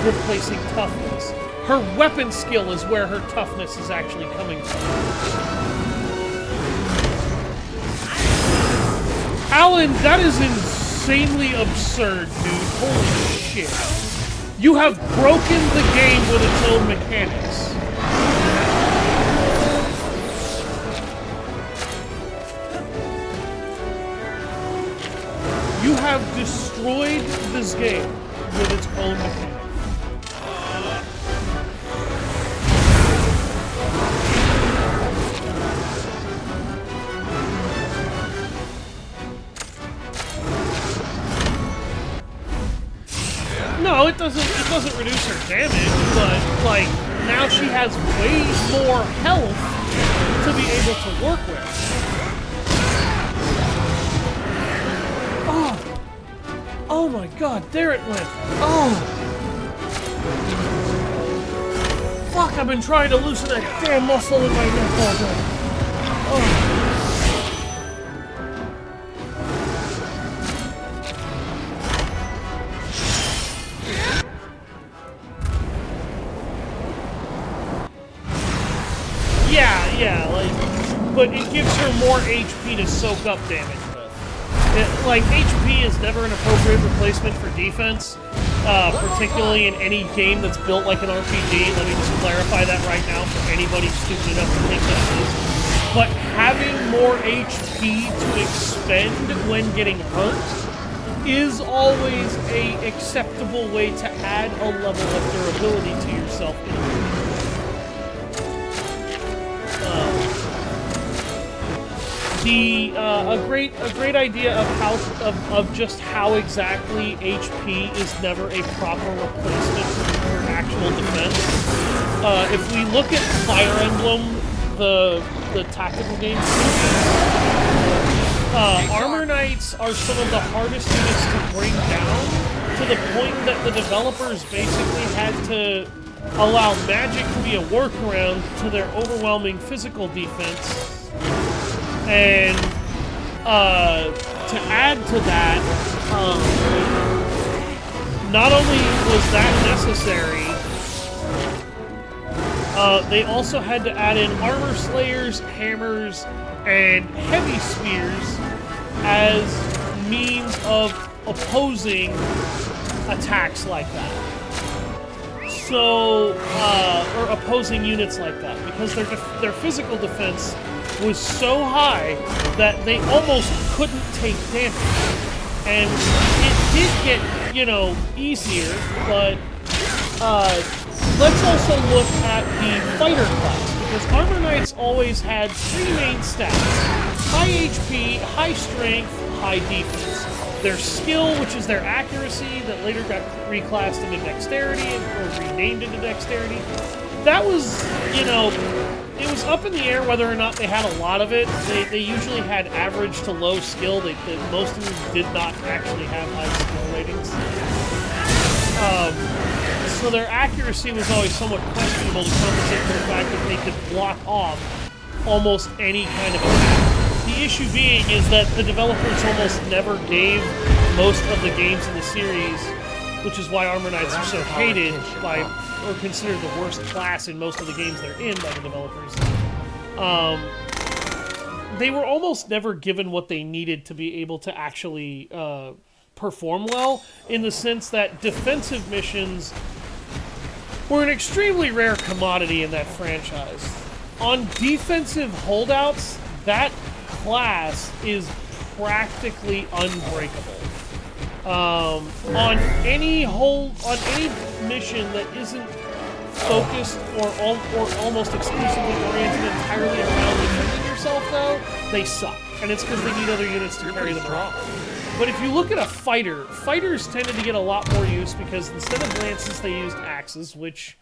replacing toughness. Her weapon skill is where her toughness is actually coming from. Alan, that is insanely absurd, dude. Holy shit. You have broken the game with its own mechanics. You have destroyed this game with its own mechanics. No, it doesn't reduce her damage, but like now she has way more health to be able to work with. Oh my god, there it went. Oh. Fuck, I've been trying to loosen that damn muscle in my neck all day. Oh. Yeah, like, but it gives her more HP to soak up damage with. Like, HP is never an appropriate replacement for defense, particularly in any game that's built like an RPG. Let me just clarify that right now for anybody stupid enough to think that it is. But having more HP to expend when getting hurt is always an acceptable way to add a level of durability to yourself in a game. A great idea of just how exactly HP is never a proper replacement for actual defense. If we look at Fire Emblem, the tactical game, Armor Knights are some of the hardest units to bring down, to the point that the developers basically had to allow magic to be a workaround to their overwhelming physical defense. And to add to that, not only was that necessary, they also had to add in armor slayers, hammers, and heavy spears as means of opposing attacks like that. So, or opposing units like that, because their physical defense was so high that they almost couldn't take damage. And it did get, you know, easier, but let's also look at the fighter class, because Armor Knights always had three main stats: high HP, high strength, high defense. Their skill, which is their accuracy, that later got reclassed into dexterity or renamed into dexterity. That was, you know, it was up in the air whether or not they had a lot of it. They usually had average to low skill. Most of them did not actually have high skill ratings. So their accuracy was always somewhat questionable to compensate for the fact that they could block off almost any kind of attack. The issue being is that the developers almost never gave most of the games in the series, which is why Armor Knights are so hated by, or considered the worst class in most of the games they're in by the developers. They were almost never given what they needed to be able to actually perform well, in the sense that defensive missions were an extremely rare commodity in that franchise. On defensive holdouts, that class is practically unbreakable. On any mission that isn't focused or almost exclusively oriented entirely around defending yourself, though, they suck, and it's because they need other units to carry them around. But if you look at a fighter, fighters tended to get a lot more use because instead of lances, they used axes, which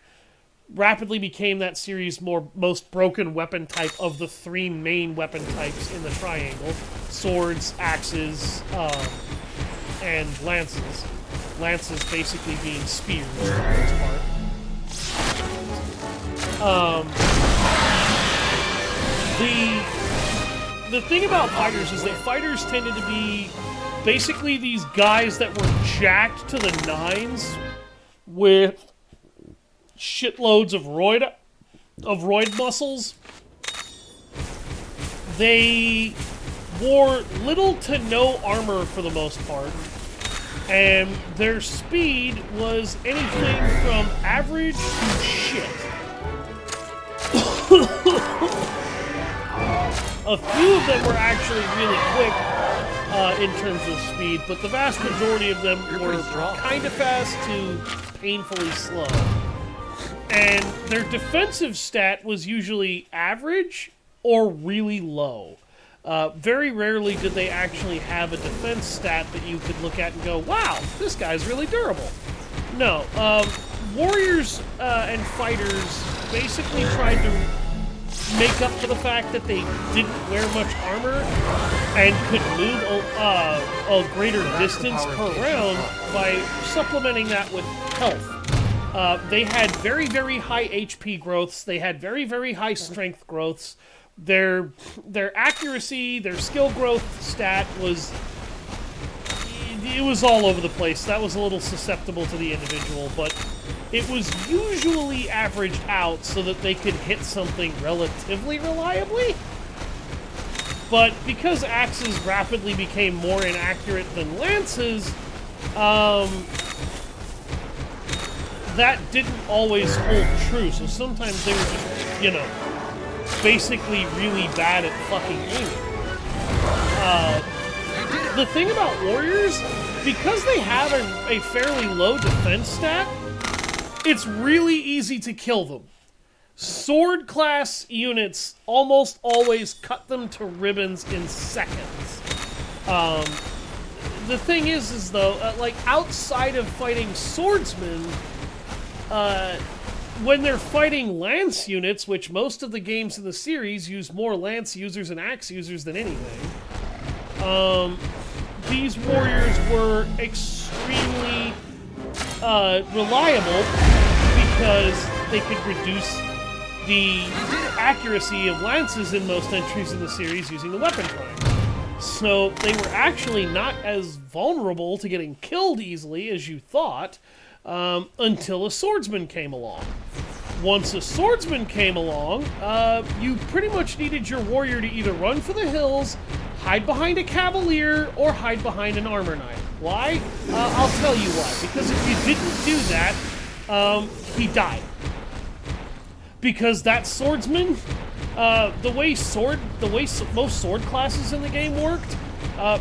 rapidly became that series' most broken weapon type of the three main weapon types in the triangle: swords, axes, and lances. Lances basically being spears for the most part. The thing about fighters is that fighters tended to be basically these guys that were jacked to the nines with shitloads of roid muscles. They wore little to no armor for the most part, and their speed was anything from average to shit. A few of them were actually really quick in terms of speed, but the vast majority of them were kind of fast to painfully slow. And their defensive stat was usually average or really low. Very rarely did they actually have a defense stat that you could look at and go, wow, this guy's really durable. No. Warriors and fighters basically tried to make up for the fact that they didn't wear much armor and could move a greater distance per round by supplementing that with health. They had very, very high HP growths. They had very, very high strength growths. Their accuracy, their skill growth stat was all over the place. That was a little susceptible to the individual, but it was usually averaged out so that they could hit something relatively reliably. But because axes rapidly became more inaccurate than lances, that didn't always hold true. So sometimes they were just, you know, basically really bad at fucking aiming. The thing about warriors, because they have a fairly low defense stat, it's really easy to kill them. Sword class units almost always cut them to ribbons in seconds. The thing is though, like outside of fighting swordsmen, when they're fighting lance units, which most of the games in the series use more lance users and axe users than anything, these warriors were extremely reliable because they could reduce the accuracy of lances in most entries in the series using the weapon triangle. So they were actually not as vulnerable to getting killed easily as you thought until a swordsman came along. Once a swordsman came along, you pretty much needed your warrior to either run for the hills, hide behind a cavalier, or hide behind an armor knight. Why? I'll tell you why. Because if you didn't do that, he died. Because that swordsman Most sword classes in the game worked,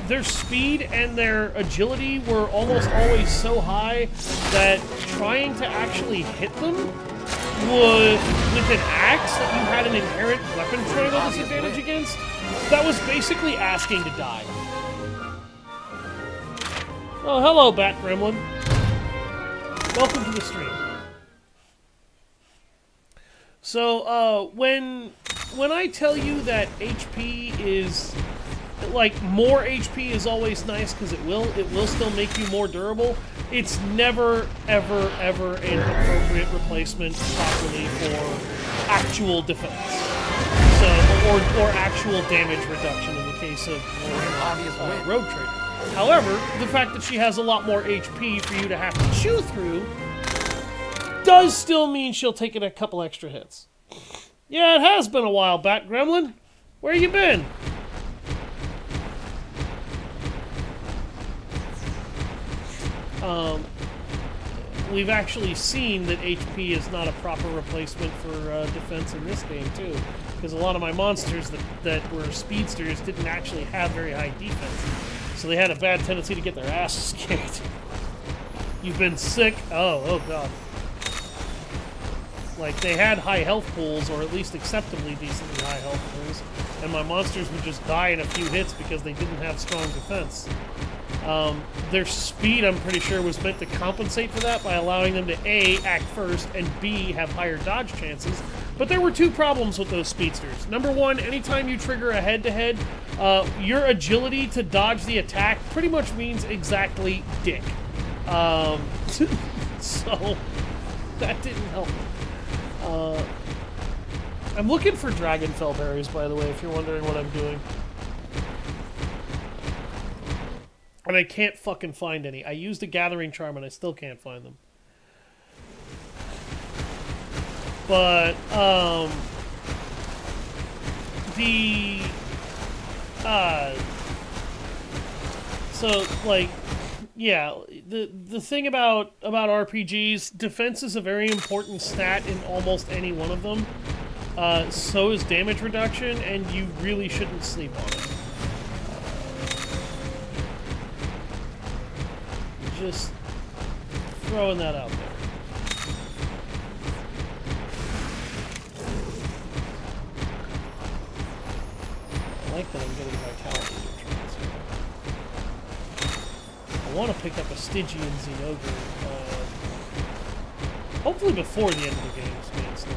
their speed and their agility were almost always so high that trying to actually hit them would, with an axe that you had an inherent weapon triangle disadvantage against, that was basically asking to die. Oh, hello, Bat Gremlin. Welcome to the stream. So, when I tell you that HP is, like, more HP is always nice because it will still make you more durable, it's never, ever, ever an appropriate replacement properly for actual defense. So, or actual damage reduction in the case of Rogue Trader. However, the fact that she has a lot more HP for you to have to chew through does still mean she'll take it a couple extra hits. Yeah, it has been a while, Bat Gremlin. Where you been? We've actually seen that HP is not a proper replacement for defense in this game, too. Because a lot of my monsters that were speedsters didn't actually have very high defense. So they had a bad tendency to get their asses kicked. You've been sick? Oh god. Like, they had high health pools, or at least acceptably decently high health pools, and my monsters would just die in a few hits because they didn't have strong defense. Their speed, I'm pretty sure, was meant to compensate for that by allowing them to A, act first, and B, have higher dodge chances. But there were two problems with those speedsters. Number one, anytime you trigger a head-to-head, your agility to dodge the attack pretty much means exactly dick. So, that didn't help. I'm looking for Dragonfell berries, by the way, if you're wondering what I'm doing. And I can't fucking find any. I used a gathering charm and I still can't find them. But, so, like, yeah, the thing about RPGs, defense is a very important stat in almost any one of them. So is damage reduction, and you really shouldn't sleep on it. Just throwing that out there. I like that I'm getting vitality nutrients. I want to pick up a Stygian Xenogre, hopefully before the end of the game's main story.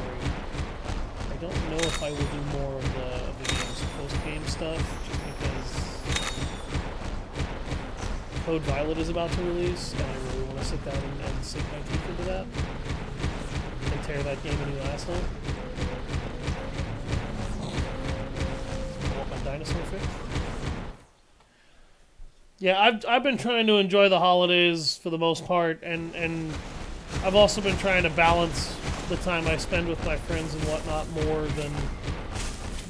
I don't know if I will do more of the game's post-game stuff, just because Code Violet is about to release, and I really want to sit down and sink my teeth into that and tear that game a new asshole. I want my dinosaur fix. Yeah, I've been trying to enjoy the holidays for the most part, and I've also been trying to balance the time I spend with my friends and whatnot more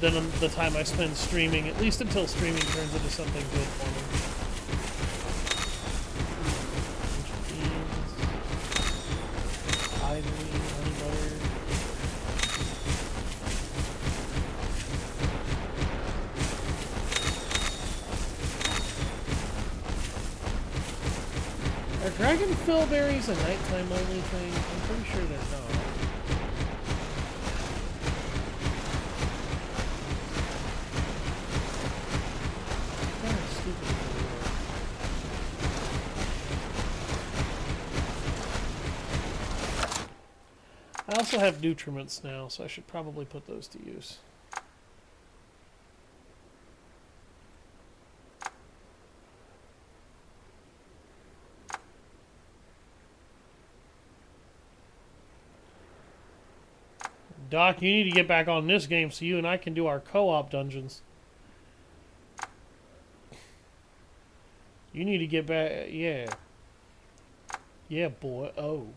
than the time I spend streaming, at least until streaming turns into something good for me. Are Dragonfell berries a nighttime only thing? I'm pretty sure they're not. Kind of stupid. I also have nutriments now, so I should probably put those to use. Doc, you need to get back on this game so you and I can do our co-op dungeons. You need to get back, yeah. Yeah, boy, oh.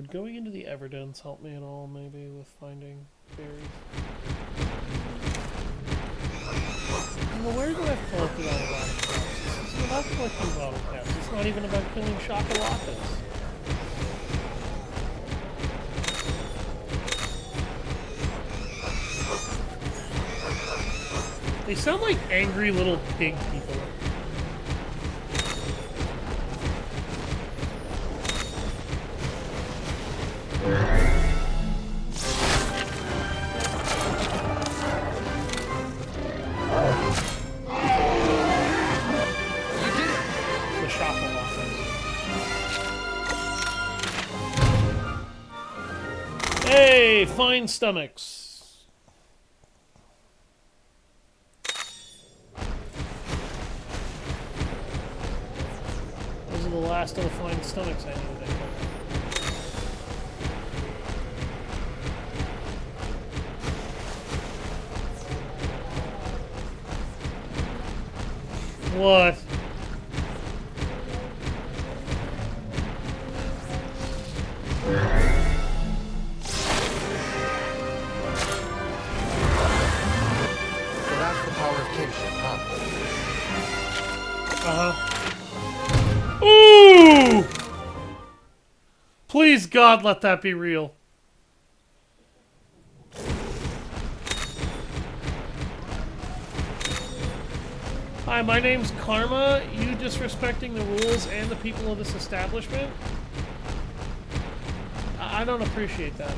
Would going into the evidence help me at all, maybe, with finding berries? Well, where do I collect the bottle caps? It's not collecting bottle caps. It's not even about killing chocolates. They sound like angry little pig people. The chocolates. Hey, fine stomachs. Those are the last of the fine stomachs I knew. What? So that's the power of kinship, huh? Uh-huh. Ooh! Please, God, let that be real. Hi, my name's Karma. You disrespecting the rules and the people of this establishment? I don't appreciate that.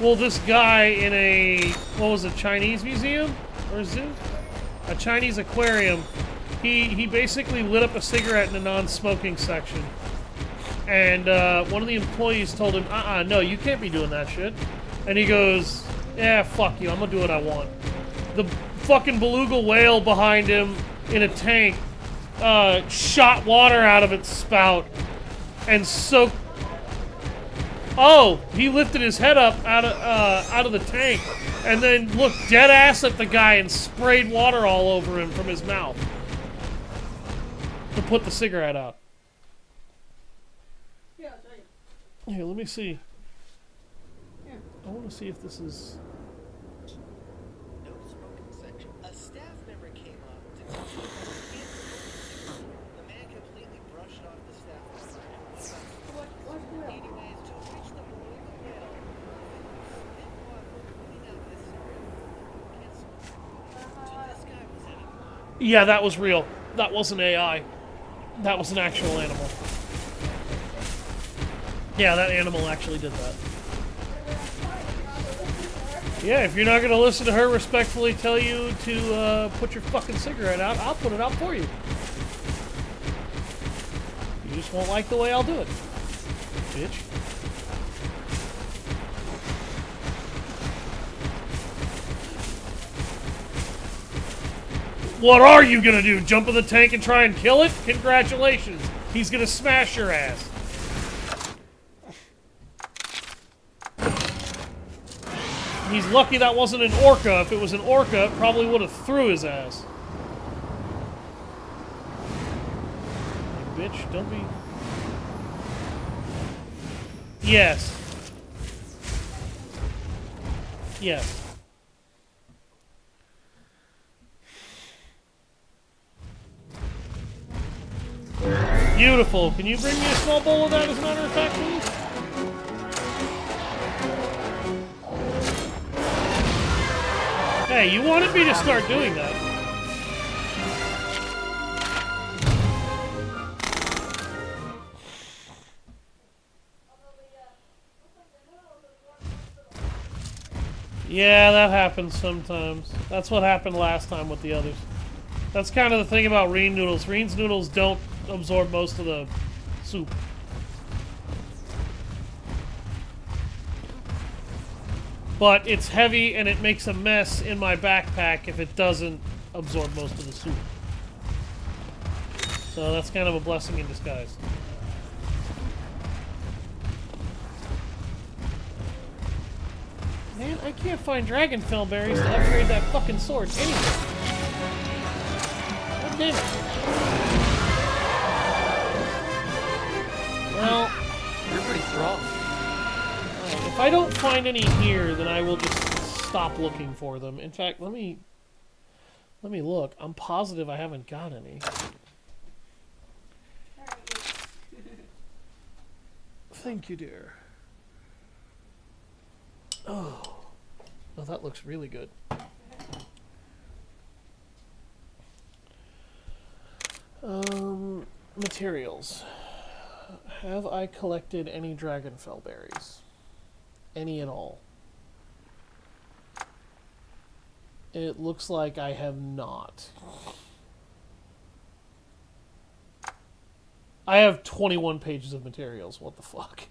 Well, this guy in a, what was it, Chinese museum? Or zoo? A Chinese aquarium. He basically lit up a cigarette in the non-smoking section. And one of the employees told him, no, you can't be doing that shit. And he goes, yeah, fuck you, I'm gonna do what I want. The fucking beluga whale behind him in a tank shot water out of its spout and soaked. Oh, he lifted his head up out of the tank and then looked dead ass at the guy and sprayed water all over him from his mouth to put the cigarette out. Here, let me see. I want to see if this is. No smoking section. A staff member came up to tell me the man completely brushed off the staff member. Anyways, to reach the beluga whale, spit water running out this so this guy was at it. Yeah, that was real. That wasn't AI. That was an actual animal. Yeah, that animal actually did that. Yeah, if you're not going to listen to her respectfully tell you to put your fucking cigarette out, I'll put it out for you. You just won't like the way I'll do it, bitch. What are you going to do? Jump in the tank and try and kill it? Congratulations. He's going to smash your ass. He's lucky that wasn't an orca. If it was an orca, it probably would have threw his ass. Like, bitch, don't be... Yes. Yes. Beautiful. Can you bring me a small bowl of that as a matter of fact, please? Hey, you wanted me to start doing that. Yeah, that happens sometimes. That's what happened last time with the others. That's kind of the thing about Reen noodles. Reen's noodles don't absorb most of the soup. But it's heavy and it makes a mess in my backpack if it doesn't absorb most of the soup. So that's kind of a blessing in disguise. Man, I can't find dragonfell berries to upgrade that fucking sword anywhere. What damn it. Well, You're pretty strong. if I don't find any here, then I will just stop looking for them. In fact, let me look. I'm positive I haven't got any. Thank you, dear. Oh, well, that looks really good. Materials. Have I collected any dragonfell berries? Any at all? It looks like I have not. I have 21 pages of materials. What the fuck?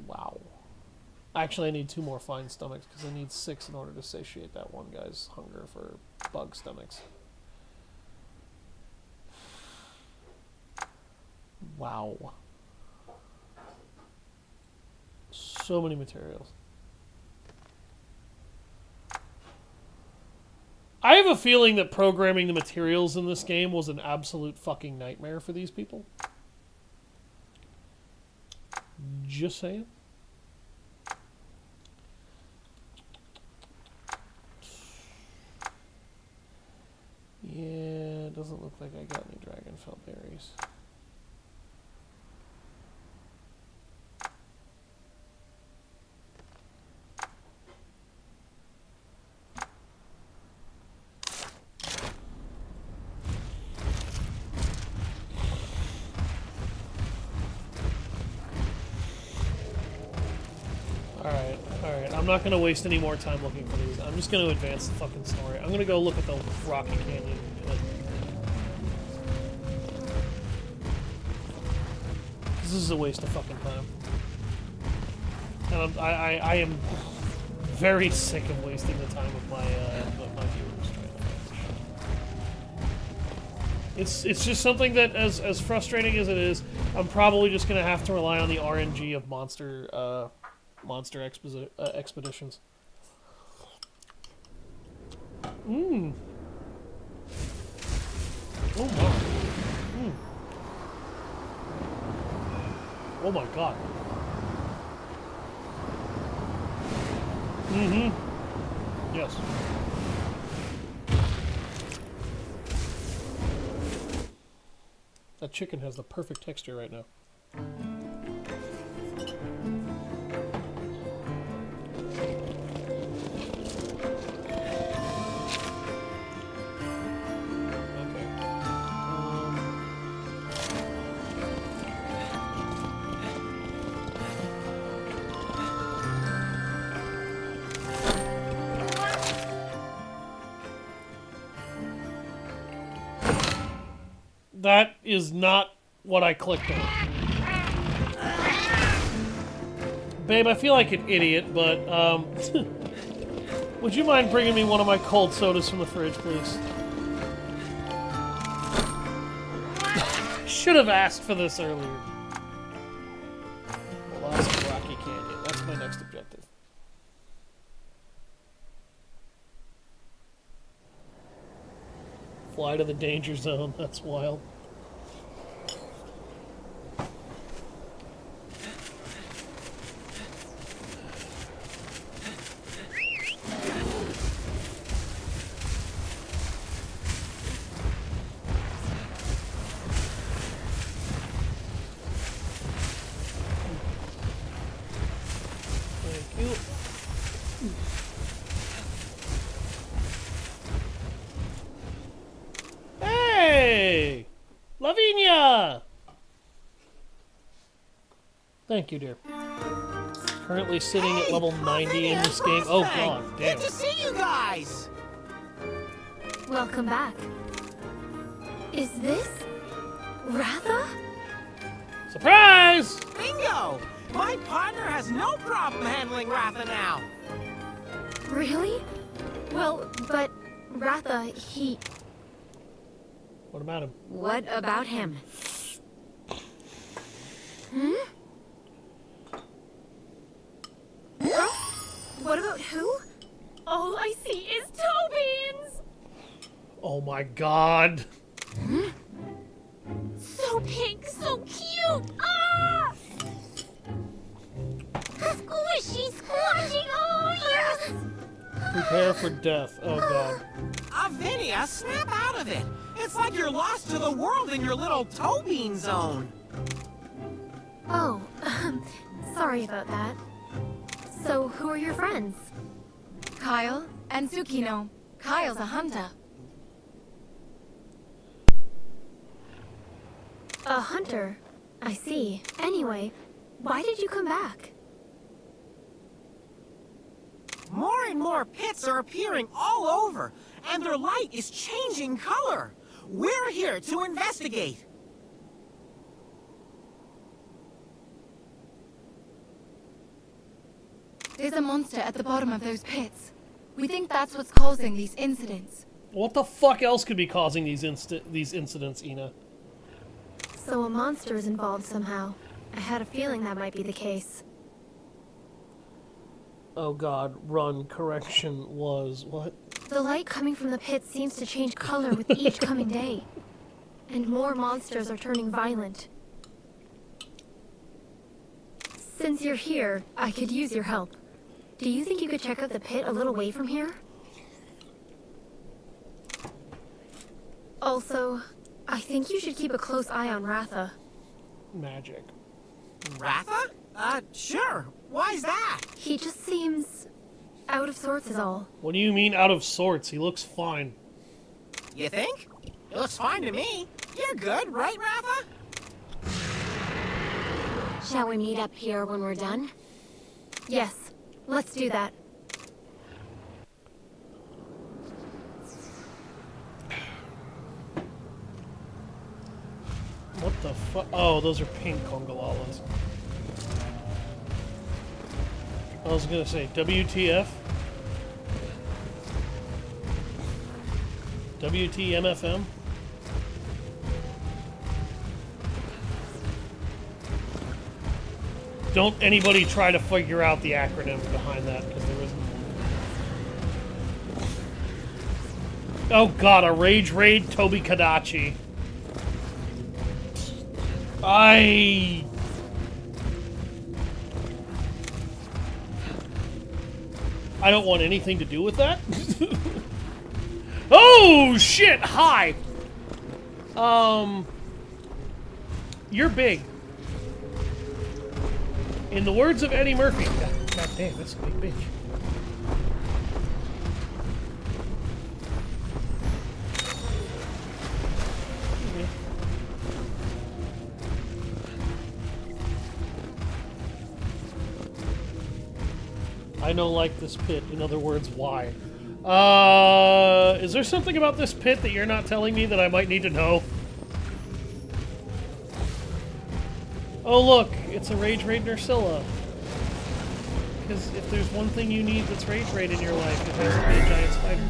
Wow. Actually, I need 2 more fine stomachs because I need 6 in order to satiate that one guy's hunger for bug stomachs. Wow. So many materials. I have a feeling that programming the materials in this game was an absolute fucking nightmare for these people. Just saying. Yeah, it doesn't look like I got any dragonfell berries. Alright, I'm not gonna waste any more time looking for these. I'm just gonna advance the fucking story. I'm gonna go look at the Rocky Canyon. This is a waste of fucking time. And I am very sick of wasting the time of my viewers trying to find this shit. It's just something that, as frustrating as it is, I'm probably just gonna have to rely on the RNG of monster expeditions. Mmm. Oh my. Mm. Oh my god. Mm-hmm. Yes. That chicken has the perfect texture right now. That is not what I clicked on. Babe, I feel like an idiot, but, would you mind bringing me one of my cold sodas from the fridge, please? Should have asked for this earlier. Lost Rocky Canyon. That's my next objective. Fly to the danger zone. That's wild. Thank you. Hey! Lavinia! Thank you, dear. Currently sitting at level 90 in this game. Oh god, damn. Good to see you guys! Welcome back. Is this Ratha? Surprise! Bingo! My partner has no problem handling Ratha now. Really? Well, but Ratha, he... What about him? What about him? Hmm? Huh? What about who? All I see is toe beans! Oh my god. So pink, so cute! Ah! Squishy, squashy, oh yes! Prepare for death. Oh god. Vinny, snap out of it. It's like you're lost to the world in your little toe bean zone. Oh, sorry about that. So, who are your friends? Kyle and Tsukino. Kyle's a hunter. A hunter. I see. Anyway, why did you come back? More and more pits are appearing all over, and their light is changing color. We're here to investigate. There's a monster at the bottom of those pits. We think that's what's causing these incidents. What the fuck else could be causing these incidents, Ina? So a monster is involved somehow. I had a feeling that might be the case. Oh god, run. Correction was what? The light coming from the pit seems to change color with each coming day. And more monsters are turning violent. Since you're here, I could use your help. Do you think you could check out the pit a little way from here? Also, I think you should keep a close eye on Ratha. Magic. Ratha? Sure. Why's that? He just seems out of sorts is all. What do you mean out of sorts? He looks fine. You think? It looks fine to me. You're good, right, Ratha? Shall we meet up here when we're done? Yes, let's do that. What the fuck? Oh, those are pink congolalas. I was gonna say, WTF? WTMFM? Don't anybody try to figure out the acronym behind that, because there isn't one. Oh god, a Rage Raid Toby Kadachi. I don't want anything to do with that. Oh shit! Hi. You're big. In the words of Eddie Murphy. God damn, that's a big bitch. I don't like this pit. In other words, why? Is there something about this pit that you're not telling me that I might need to know? Oh look, it's a Rage Raid Nursilla. Because if there's one thing you need that's Rage Raid in your life, it has to be a giant spider.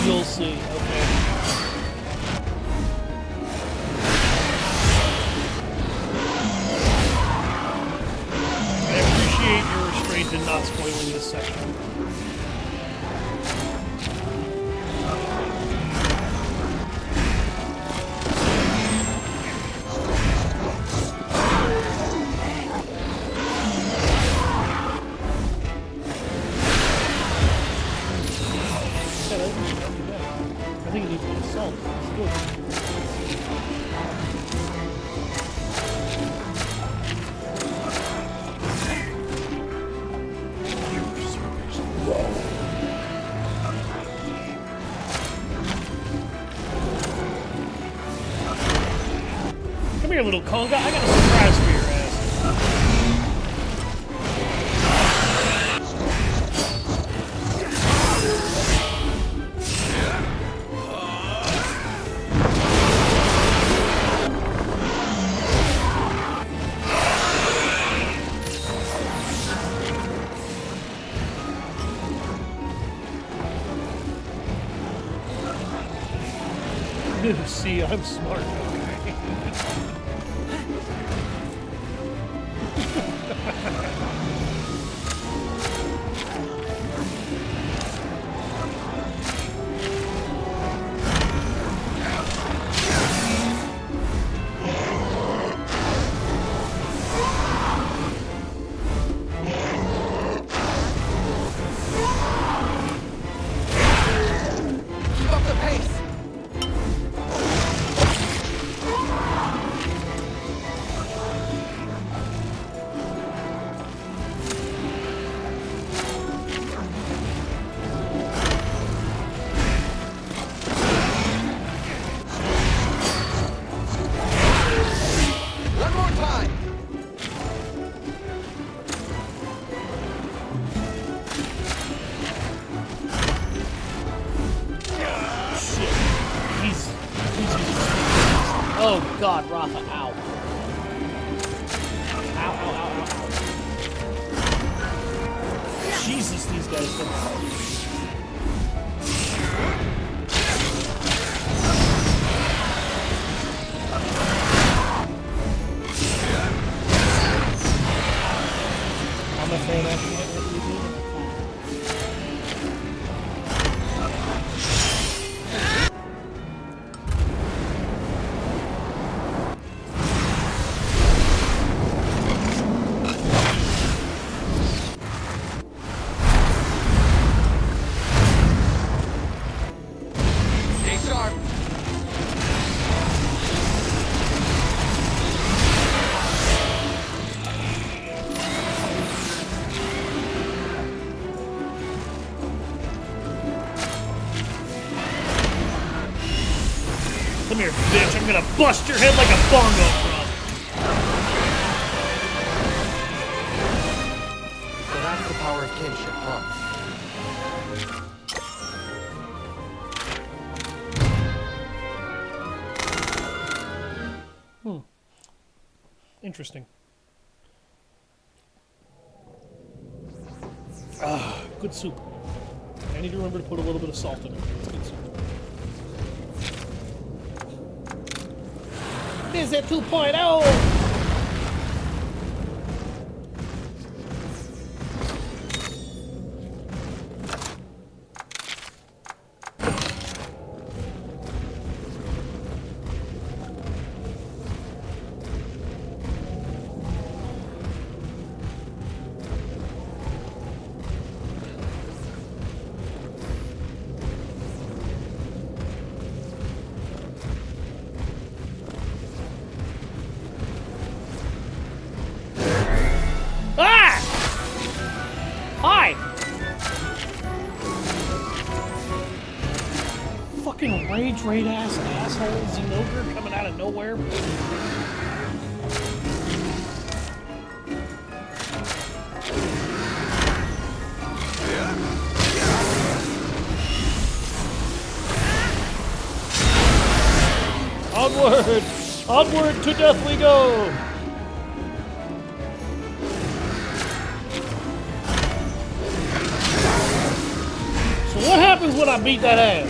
You'll see, okay. I appreciate your restraint in not spoiling this section. I think it needs to be assault. Let's do it. Come here, little conga. I got a surprise for your ass. See, I'm smart. Okay. Keep up the pace! One more time! Shit. He's oh god, Rafa, ow. Ow, ow, ow, ow, ow. Jesus, these guys don't fight. I'm afraid I can't let you do that. Stay sharp! Come here, bitch. I'm gonna bust your head like a bongo drum. So that's the power of kinship, huh? Interesting. Ah, good soup. I need to remember to put a little bit of salt in it. It's good soup. Visit 2.0! Ah! Hi! Fucking rage raid ass asshole Xenogre coming out of nowhere. Onward! Onward to death we go! So what happens when I beat that ass?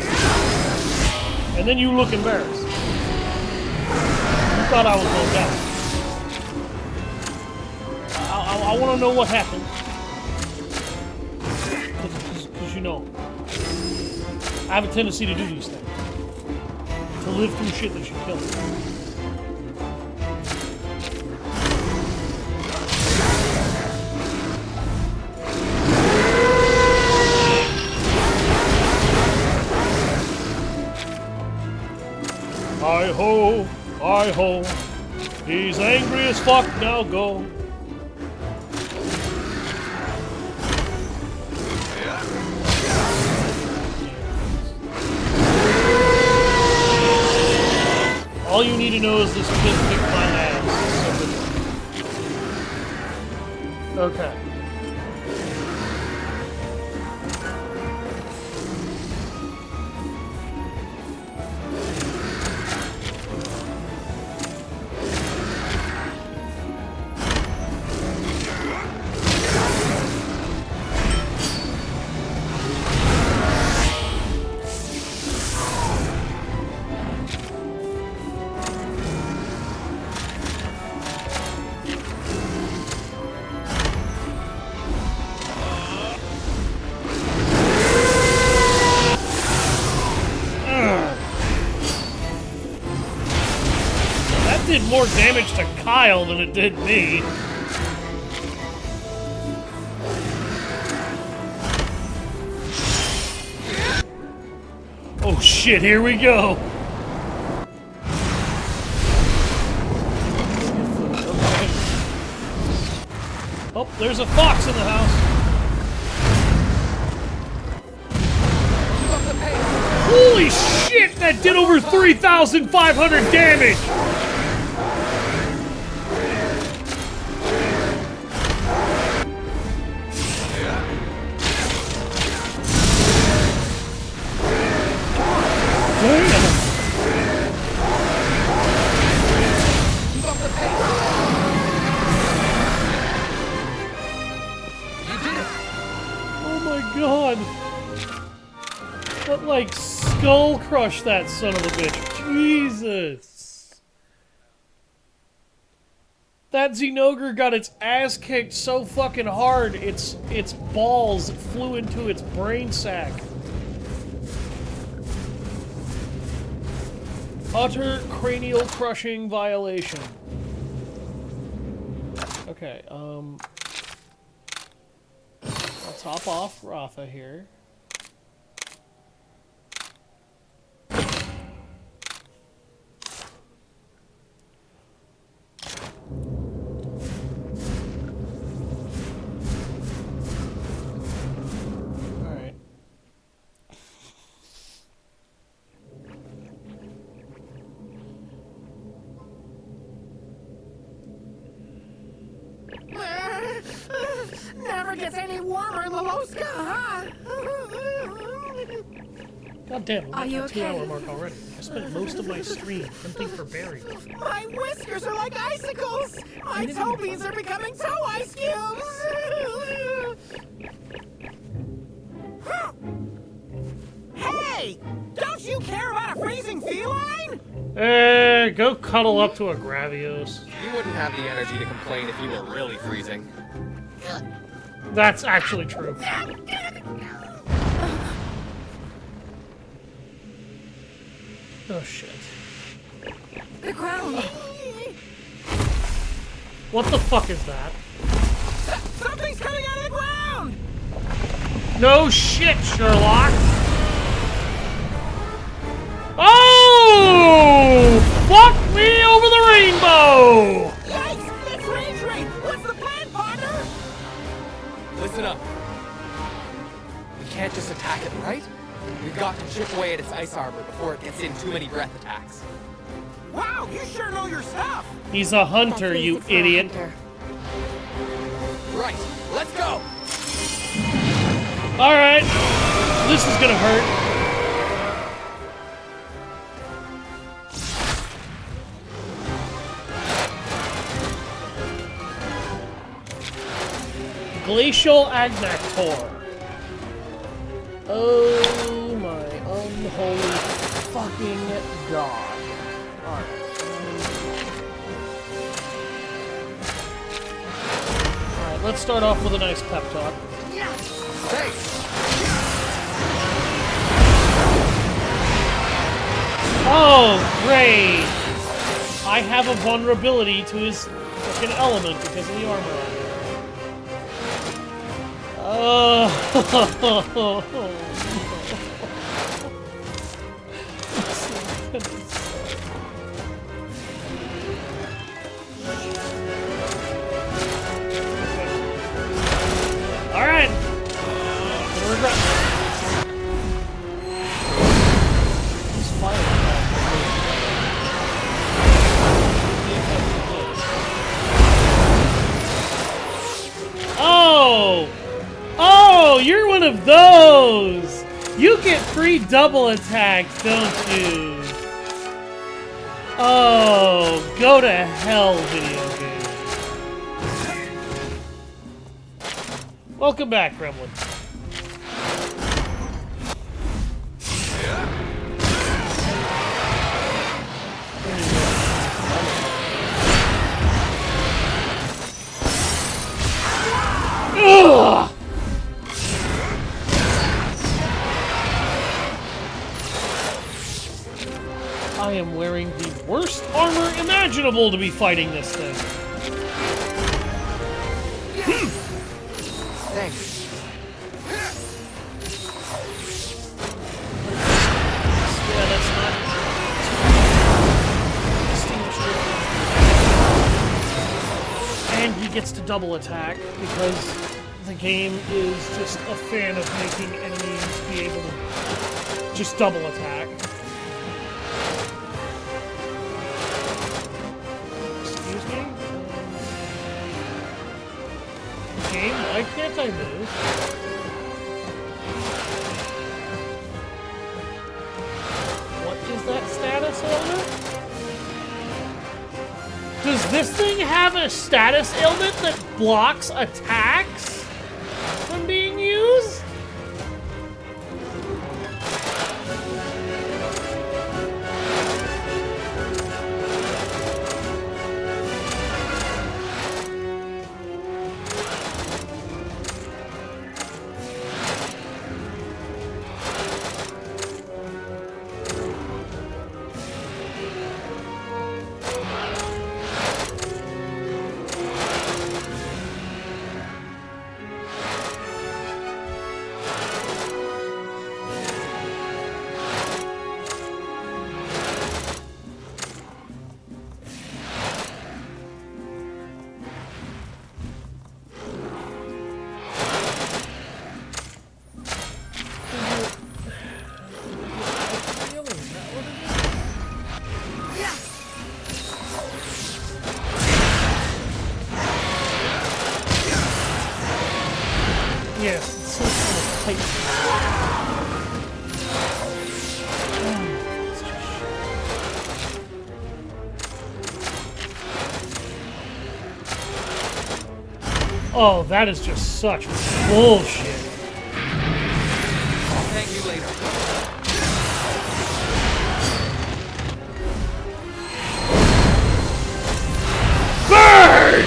And then you look embarrassed. You thought I was gonna die. I want to know what happened. Because you know, I have a tendency to do these things. To live through shit that should kill me. Hi-ho, hi-ho. He's angry as fuck, now go. All you need to know is this kid kicked my ass. Okay. more damage to Kyle than it did me. Oh shit, here we go. Okay. Oh, there's a fox in the house. Holy shit, that did over 3,500 damage! Oh my god! That, like, skull crush that son of a bitch. Jesus! That Xenogre got its ass kicked so fucking hard, its balls flew into its brain sac. Utter cranial crushing violation. Okay, I'll top off Ratha here. Alright. Never gets any warmer in the Loska, huh? God damn, Are I'm you at the 2-hour okay? mark already. I spent most of my stream hunting for berries. My whiskers are like icicles. My toe beans are becoming toe ice cubes. Hey! Don't you care about a freezing feline? Go cuddle up to a Gravios. You wouldn't have the energy to complain if you were really freezing. That's actually true. Oh shit. The ground. What the fuck is that? Something's coming out of the ground! No shit, Sherlock! Oh! Fuck me over the rainbow! Yikes! It's range rain! What's the plan, partner? Listen up. We can't just attack it, right? We've got to chip away at its ice armor before it gets in too many breath attacks. Wow, you sure know your stuff! He's a hunter, That's you basic for a idiot. hunter. Right, let's go! Alright. This is gonna hurt. Glacial Agnactor. Oh my unholy fucking god. Alright. Alright, let's start off with a nice pep talk. Hey! Oh, great! I have a vulnerability to his fucking element because of the armor on it. Oh. Alright! Gonna regret. He's firing that. Oh! Oh, you're one of those! You get free double attacks, don't you? Oh, go to hell, video game. Welcome back, Gremlin. Ugh! I am wearing the worst armor imaginable to be fighting this thing. Thanks. Yeah, that's not distinguishable. And he gets to double attack because the game is just a fan of making enemies be able to just double attack. Excuse me? Game, why can't I move? What is that status ailment? Does this thing have a status ailment that blocks attacks from being used? Yes, it's so kind of tight. Oh, that is just such bullshit. Thank you later. Burn!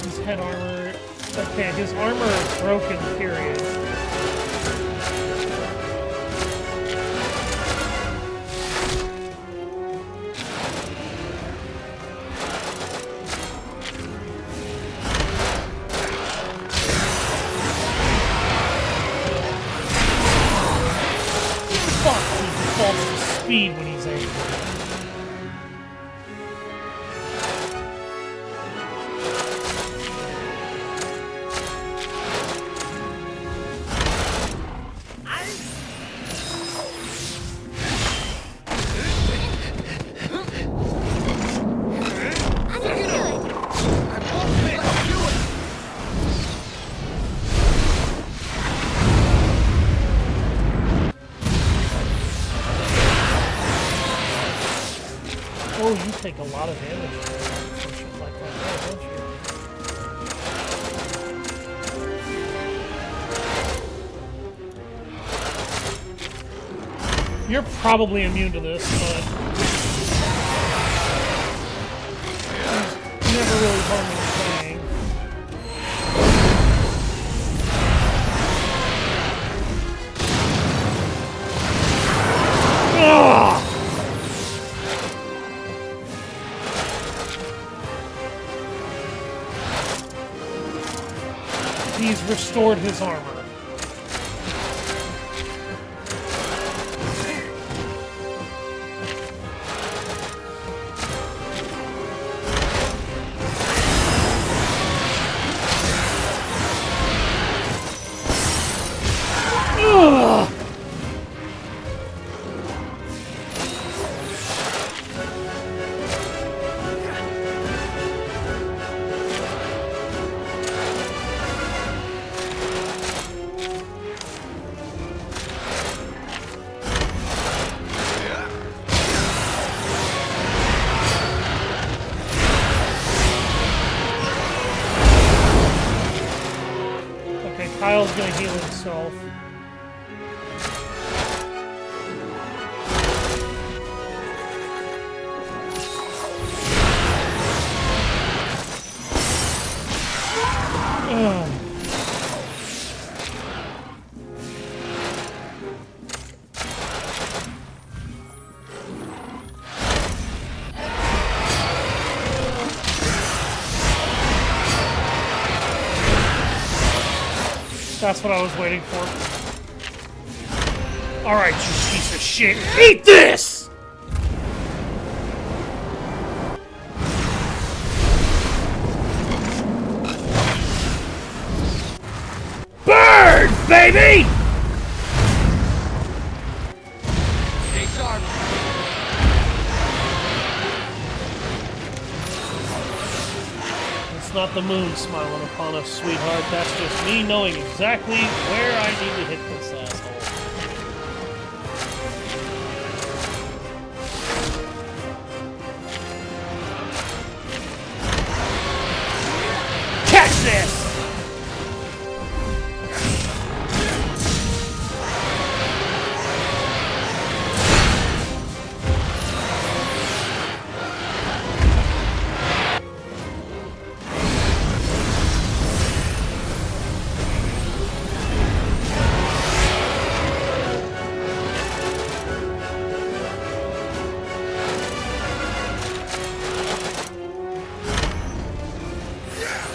His head armor. Okay, his armor is broken, period. Fuck, he defaults to speed when he's angry. Oh, you take a lot of damage from shit like that, don't you? You're probably immune to this, but you never really harmed anything. Ugh! He's restored his armor. Ugh! healing self. Ugh. That's what I was waiting for. Alright, you piece of shit. Eat this! Bird, baby! Stay sharp. It's not the moon smiling upon us, sweetheart. That's just me knowing exactly where I need to hit this asshole. Catch this!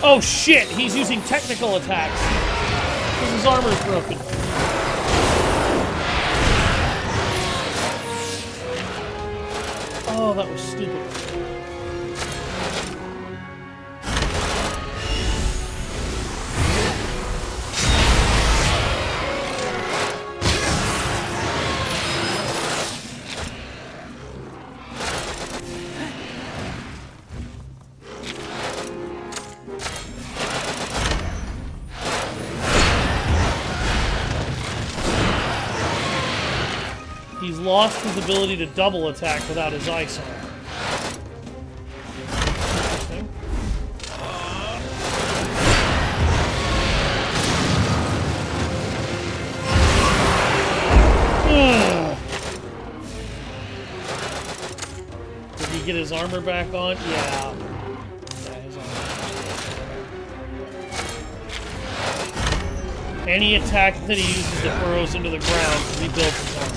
Oh shit, he's using technical attacks. Because his armor's broken. Oh, that was stupid. He's lost his ability to double attack without his ice armor. Interesting. Ugh. Did he get his armor back on? Yeah. Yeah, his armor. Any attack that he uses that burrows into the ground rebuilds his armor.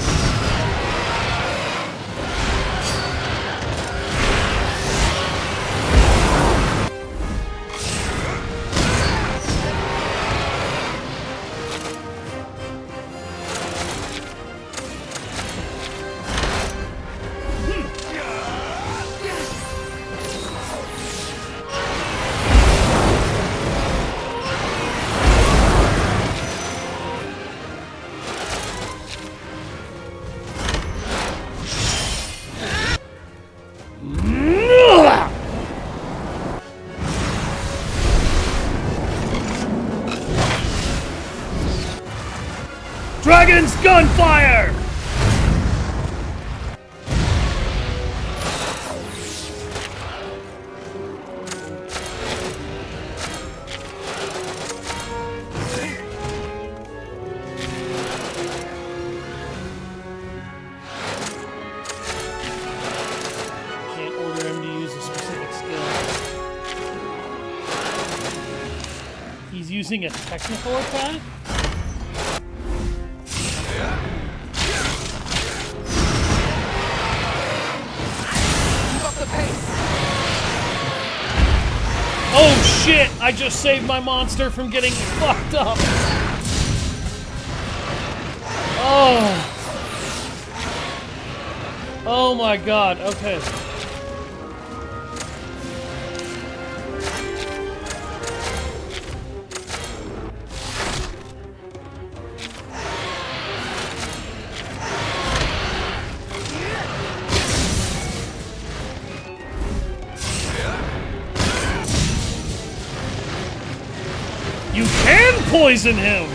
Dragon's gunfire! Can't order him to use a specific skill. He's using a technical attack? Oh shit! I just saved my monster from getting fucked up! Oh! Oh my god, okay. You can poison him!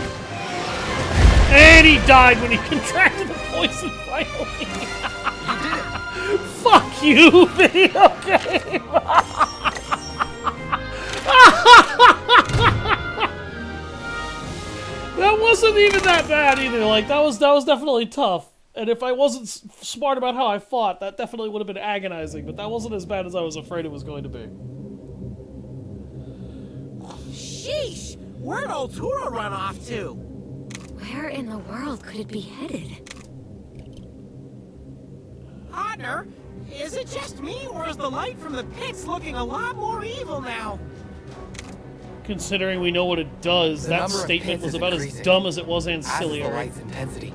And he died when he contracted the poison finally. You did it! Fuck you, video game! That That wasn't even that bad either. Like, that was definitely tough. And if I wasn't smart about how I fought, that definitely would have been agonizing. But that wasn't as bad as I was afraid it was going to be. Sheesh! Where'd old Tura run off to? Where in the world could it be headed? Partner, is it just me, or is the light from the pits looking a lot more evil now? Considering we know what it does, The that number of statement pits was is about as increasing, dumb as it was as is the ancillary. light's intensity.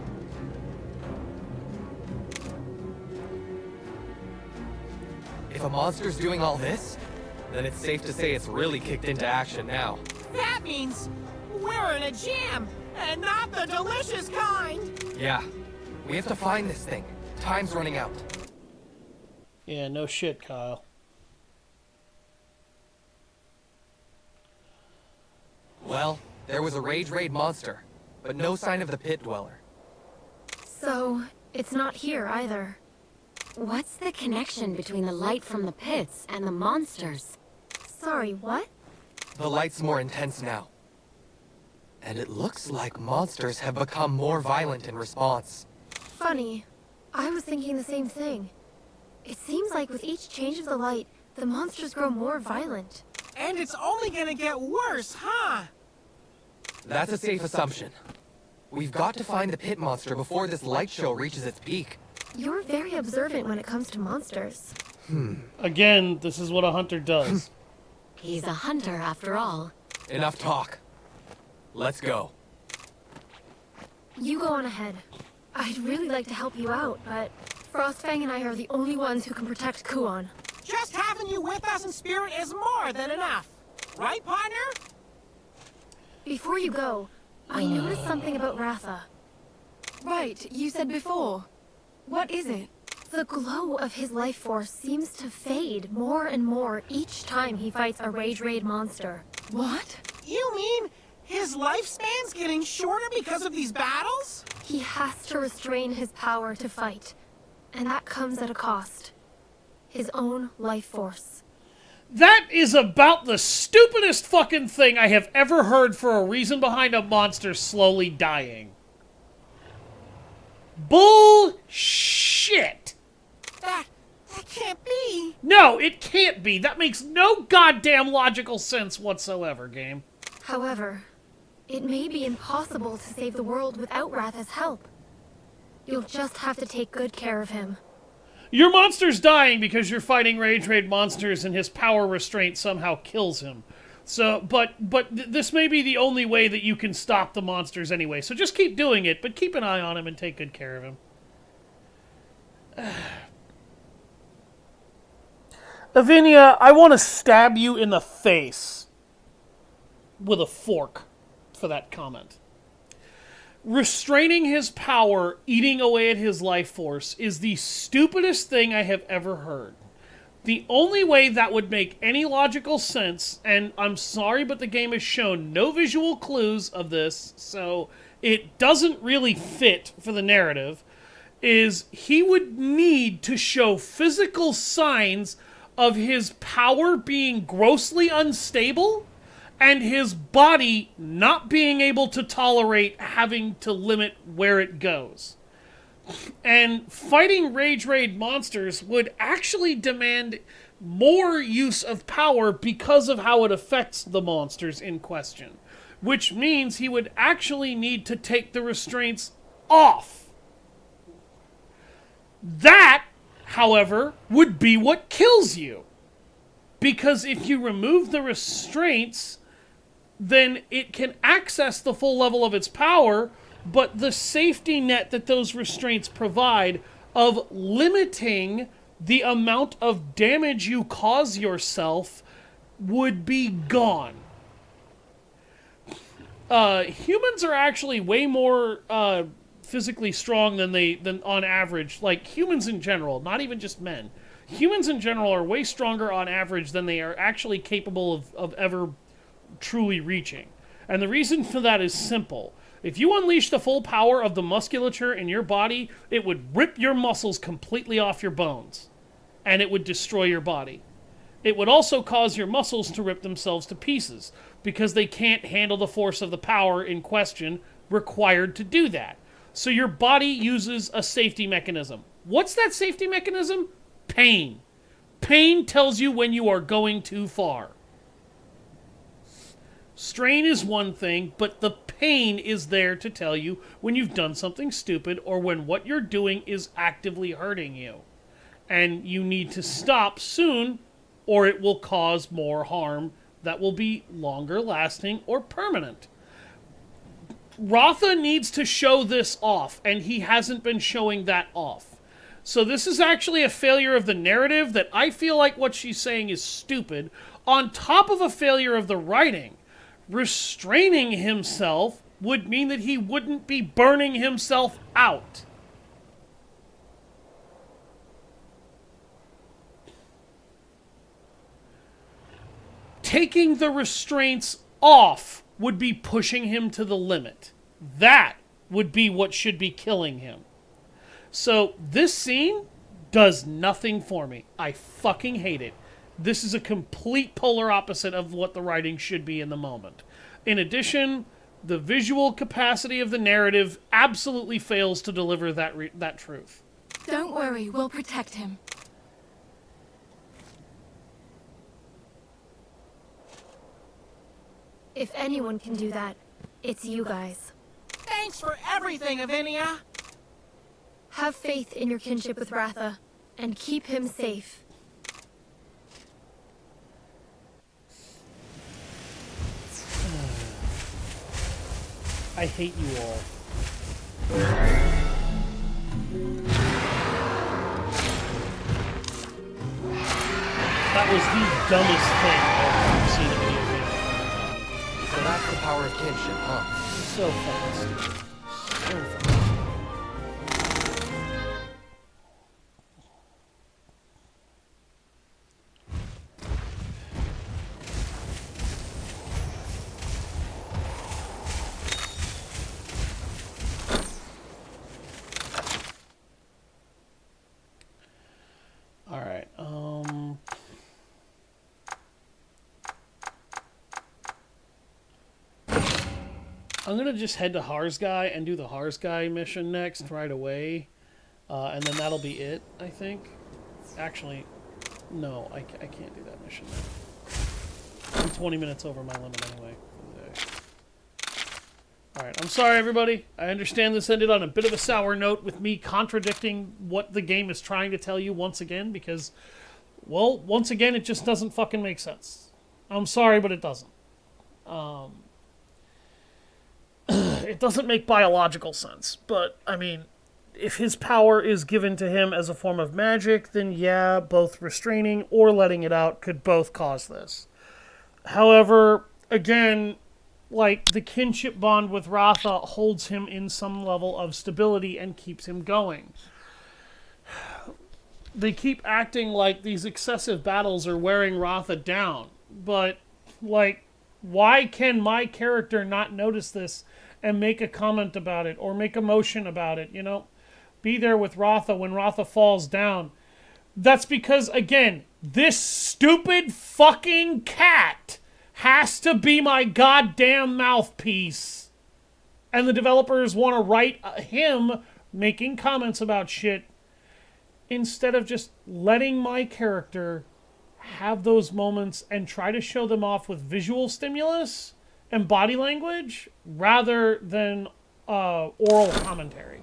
If a monster's doing all this, then it's safe to say it's really kicked into action now. That means we're in a jam, and not the delicious kind. Yeah, we have to find this thing. Time's running out. Yeah, no shit, Kyle. Well, there was a Rage Raid monster, but no sign of the pit dweller. So, it's not here either. What's the connection between the light from the pits and the monsters? Sorry, what? The light's more intense now. And it looks like monsters have become more violent in response. Funny. I was thinking the same thing. It seems like with each change of the light, the monsters grow more violent. And it's only gonna get worse, huh? That's a safe assumption. We've got to find the pit monster before this light show reaches its peak. You're very observant when it comes to monsters. Again, this is what a hunter does. He's a hunter after all. Enough talk. Let's go. You go on ahead. I'd really like to help you out, but Frostfang and I are the only ones who can protect Kuon. Just having you with us in spirit is more than enough. Right, partner? Before you go, I noticed something about Ratha. Right, you said before. What is it? The glow of his life force seems to fade more and more each time he fights a Rage Raid monster. What? You mean his lifespan's getting shorter because of these battles? He has to restrain his power to fight, and that comes at a cost. His own life force. That is about the stupidest fucking thing I have ever heard for a reason behind a monster slowly dying. Bullshit! That can't be. No, it can't be. That makes no goddamn logical sense whatsoever, game. However, it may be impossible to save the world without Ratha's help. You'll just have to take good care of him. Your monster's dying because you're fighting Rage Raid monsters and his power restraint somehow kills him. So, but this may be the only way that you can stop the monsters anyway. So just keep doing it, but keep an eye on him and take good care of him. Avinia, I want to stab you in the face with a fork for that comment. Restraining his power, eating away at his life force, is the stupidest thing I have ever heard. The only way that would make any logical sense, and I'm sorry, but the game has shown no visual clues of this, so it doesn't really fit for the narrative, is he would need to show physical signs of his power being grossly unstable and his body not being able to tolerate having to limit where it goes. And fighting Rage Raid monsters would actually demand more use of power because of how it affects the monsters in question. Which means he would actually need to take the restraints off. That, however, would be what kills you. Because if you remove the restraints, then it can access the full level of its power, but the safety net that those restraints provide of limiting the amount of damage you cause yourself would be gone. Humans are actually way more physically strong than on average. Like, humans in general, not even just men. Humans in general are way stronger on average than they are actually capable of ever truly reaching. And the reason for that is simple. If you unleash the full power of the musculature in your body, it would rip your muscles completely off your bones. And it would destroy your body. It would also cause your muscles to rip themselves to pieces, because they can't handle the force of the power in question, required to do that. So your body uses a safety mechanism. What's that safety mechanism? Pain. Pain tells you when you are going too far. Strain is one thing, but the pain is there to tell you when you've done something stupid or when what you're doing is actively hurting you. And you need to stop soon, or it will cause more harm that will be longer lasting or permanent. Ratha needs to show this off, and he hasn't been showing that off. So this is actually a failure of the narrative that I feel like what she's saying is stupid, on top of a failure of the writing. Restraining himself would mean that he wouldn't be burning himself out. Taking the restraints off would be pushing him to the limit. That would be what should be killing him. So this scene does nothing for me. I fucking hate it. This is a complete polar opposite of what the writing should be in the moment. In addition, the visual capacity of the narrative absolutely fails to deliver that truth. Don't worry, we'll protect him. If anyone can do that, it's you guys. Thanks for everything, Avinia. Have faith in your kinship with Ratha, and keep him safe. I hate you all. That was the dumbest thing I've ever seen in a video game. So that's the power of kinship, huh? So fucking stupid. So fucking stupid. Alright, I'm gonna just head to Harsguy and do the Harsguy mission next right away. And then that'll be it, I think. Actually, no, I can't do that mission now. I'm 20 minutes over my limit anyway for the day. Alright, I'm sorry everybody. I understand this ended on a bit of a sour note with me contradicting what the game is trying to tell you once again because, well, once again, it just doesn't fucking make sense. I'm sorry, but it doesn't. It doesn't make biological sense, but, I mean, if his power is given to him as a form of magic, then yeah, both restraining or letting it out could both cause this. However, again, like, the kinship bond with Ratha holds him in some level of stability and keeps him going. They keep acting like these excessive battles are wearing Ratha down, but, like, why can my character not notice this and make a comment about it or make a motion about it, you know? Be there with Ratha when Ratha falls down. That's because, again, this stupid fucking cat has to be my goddamn mouthpiece. And the developers want to write him making comments about shit instead of just letting my character have those moments and try to show them off with visual stimulus and body language rather than oral commentary.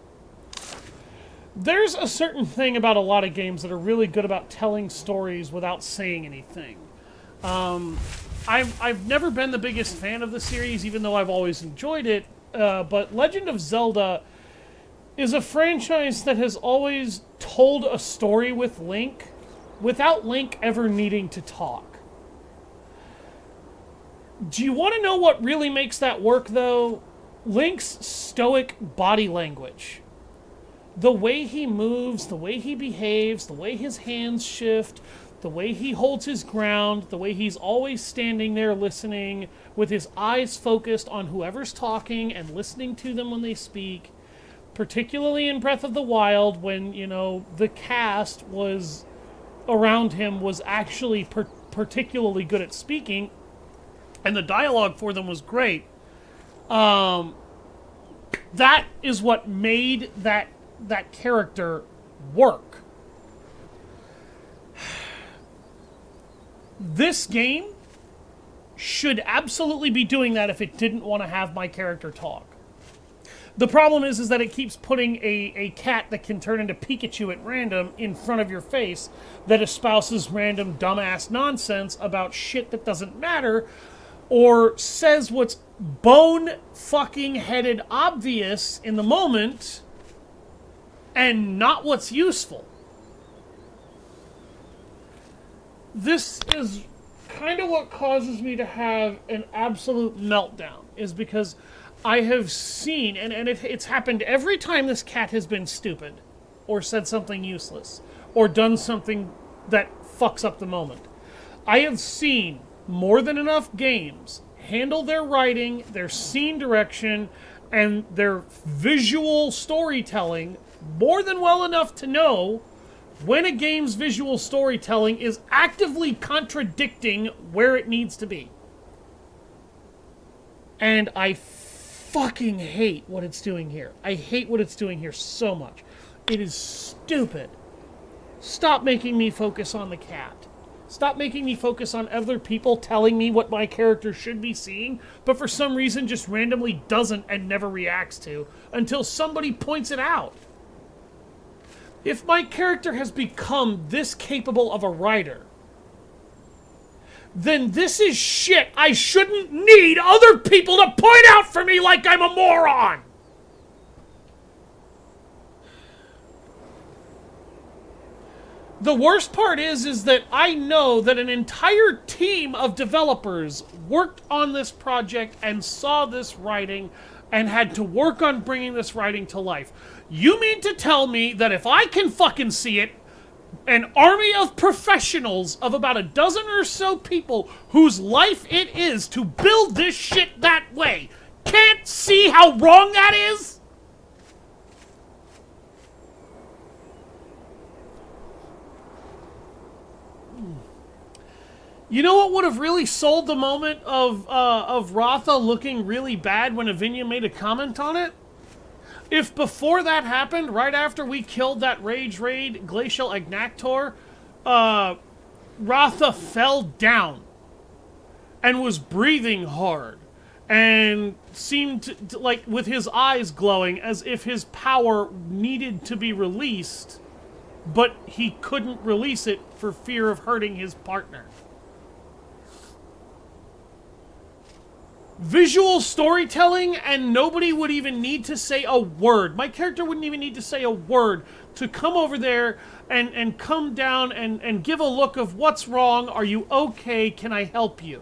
There's a certain thing about a lot of games that are really good about telling stories without saying anything. I've never been the biggest fan of the series, even though I've always enjoyed it, but Legend of Zelda is a franchise that has always told a story with Link without Link ever needing to talk. Do you want to know what really makes that work, though? Link's stoic body language. The way he moves, the way he behaves, the way his hands shift, the way he holds his ground, the way he's always standing there listening, with his eyes focused on whoever's talking and listening to them when they speak, particularly in Breath of the Wild when, you know, the cast was around him was actually particularly good at speaking, and the dialogue for them was great. That is what made that character work. This game should absolutely be doing that if it didn't want to have my character talk. The problem is that it keeps putting a cat that can turn into Pikachu at random in front of your face that espouses random dumbass nonsense about shit that doesn't matter, or says what's bone-fucking-headed obvious in the moment and not what's useful. This is kind of what causes me to have an absolute meltdown, is because I have seen, and it's happened every time this cat has been stupid, or said something useless, or done something that fucks up the moment. I have seen more than enough games handle their writing, their scene direction, and their visual storytelling more than well enough to know when a game's visual storytelling is actively contradicting where it needs to be. And I fucking hate what it's doing here. I hate what it's doing here so much. It is stupid. Stop making me focus on the cat. Stop making me focus on other people telling me what my character should be seeing, but for some reason just randomly doesn't and never reacts to until somebody points it out. If my character has become this capable of a writer, then this is shit I shouldn't need other people to point out for me like I'm a moron! The worst part is that I know that an entire team of developers worked on this project and saw this writing and had to work on bringing this writing to life. You mean to tell me that if I can fucking see it, an army of professionals of about a dozen or so people whose life it is to build this shit that way can't see how wrong that is? You know what would have really sold the moment of Ratha looking really bad when Avinia made a comment on it? If before that happened, right after we killed that Rage Raid Glacial Agnactor, Ratha fell down and was breathing hard and seemed to, like, with his eyes glowing as if his power needed to be released, but he couldn't release it for fear of hurting his partner. Visual storytelling, and nobody would even need to say a word. My character wouldn't even need to say a word to come over there and come down and give a look of what's wrong, are you okay, can I help you?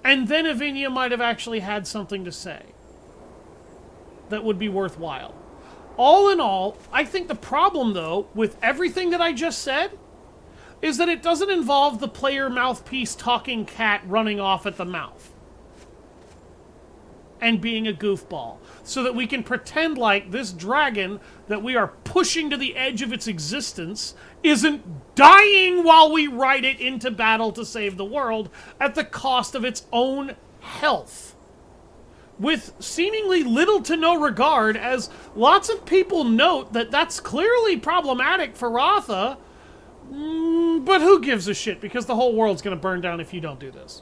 And then Avinia might have actually had something to say that would be worthwhile. All in all, I think the problem, though, with everything that I just said is that it doesn't involve the player mouthpiece talking cat running off at the mouth and being a goofball, so that we can pretend like this dragon that we are pushing to the edge of its existence isn't dying while we ride it into battle to save the world at the cost of its own health. With seemingly little to no regard, as lots of people note that that's clearly problematic for Ratha. But who gives a shit, because the whole world's gonna burn down if you don't do this.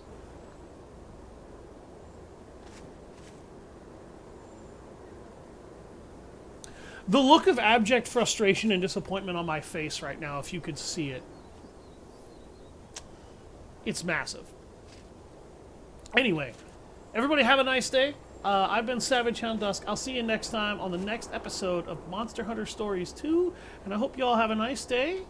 The look of abject frustration and disappointment on my face right now, if you could see it. It's massive. Anyway, everybody have a nice day. I've been Savage Hound Dusk. I'll see you next time on the next episode of Monster Hunter Stories 2, and I hope you all have a nice day.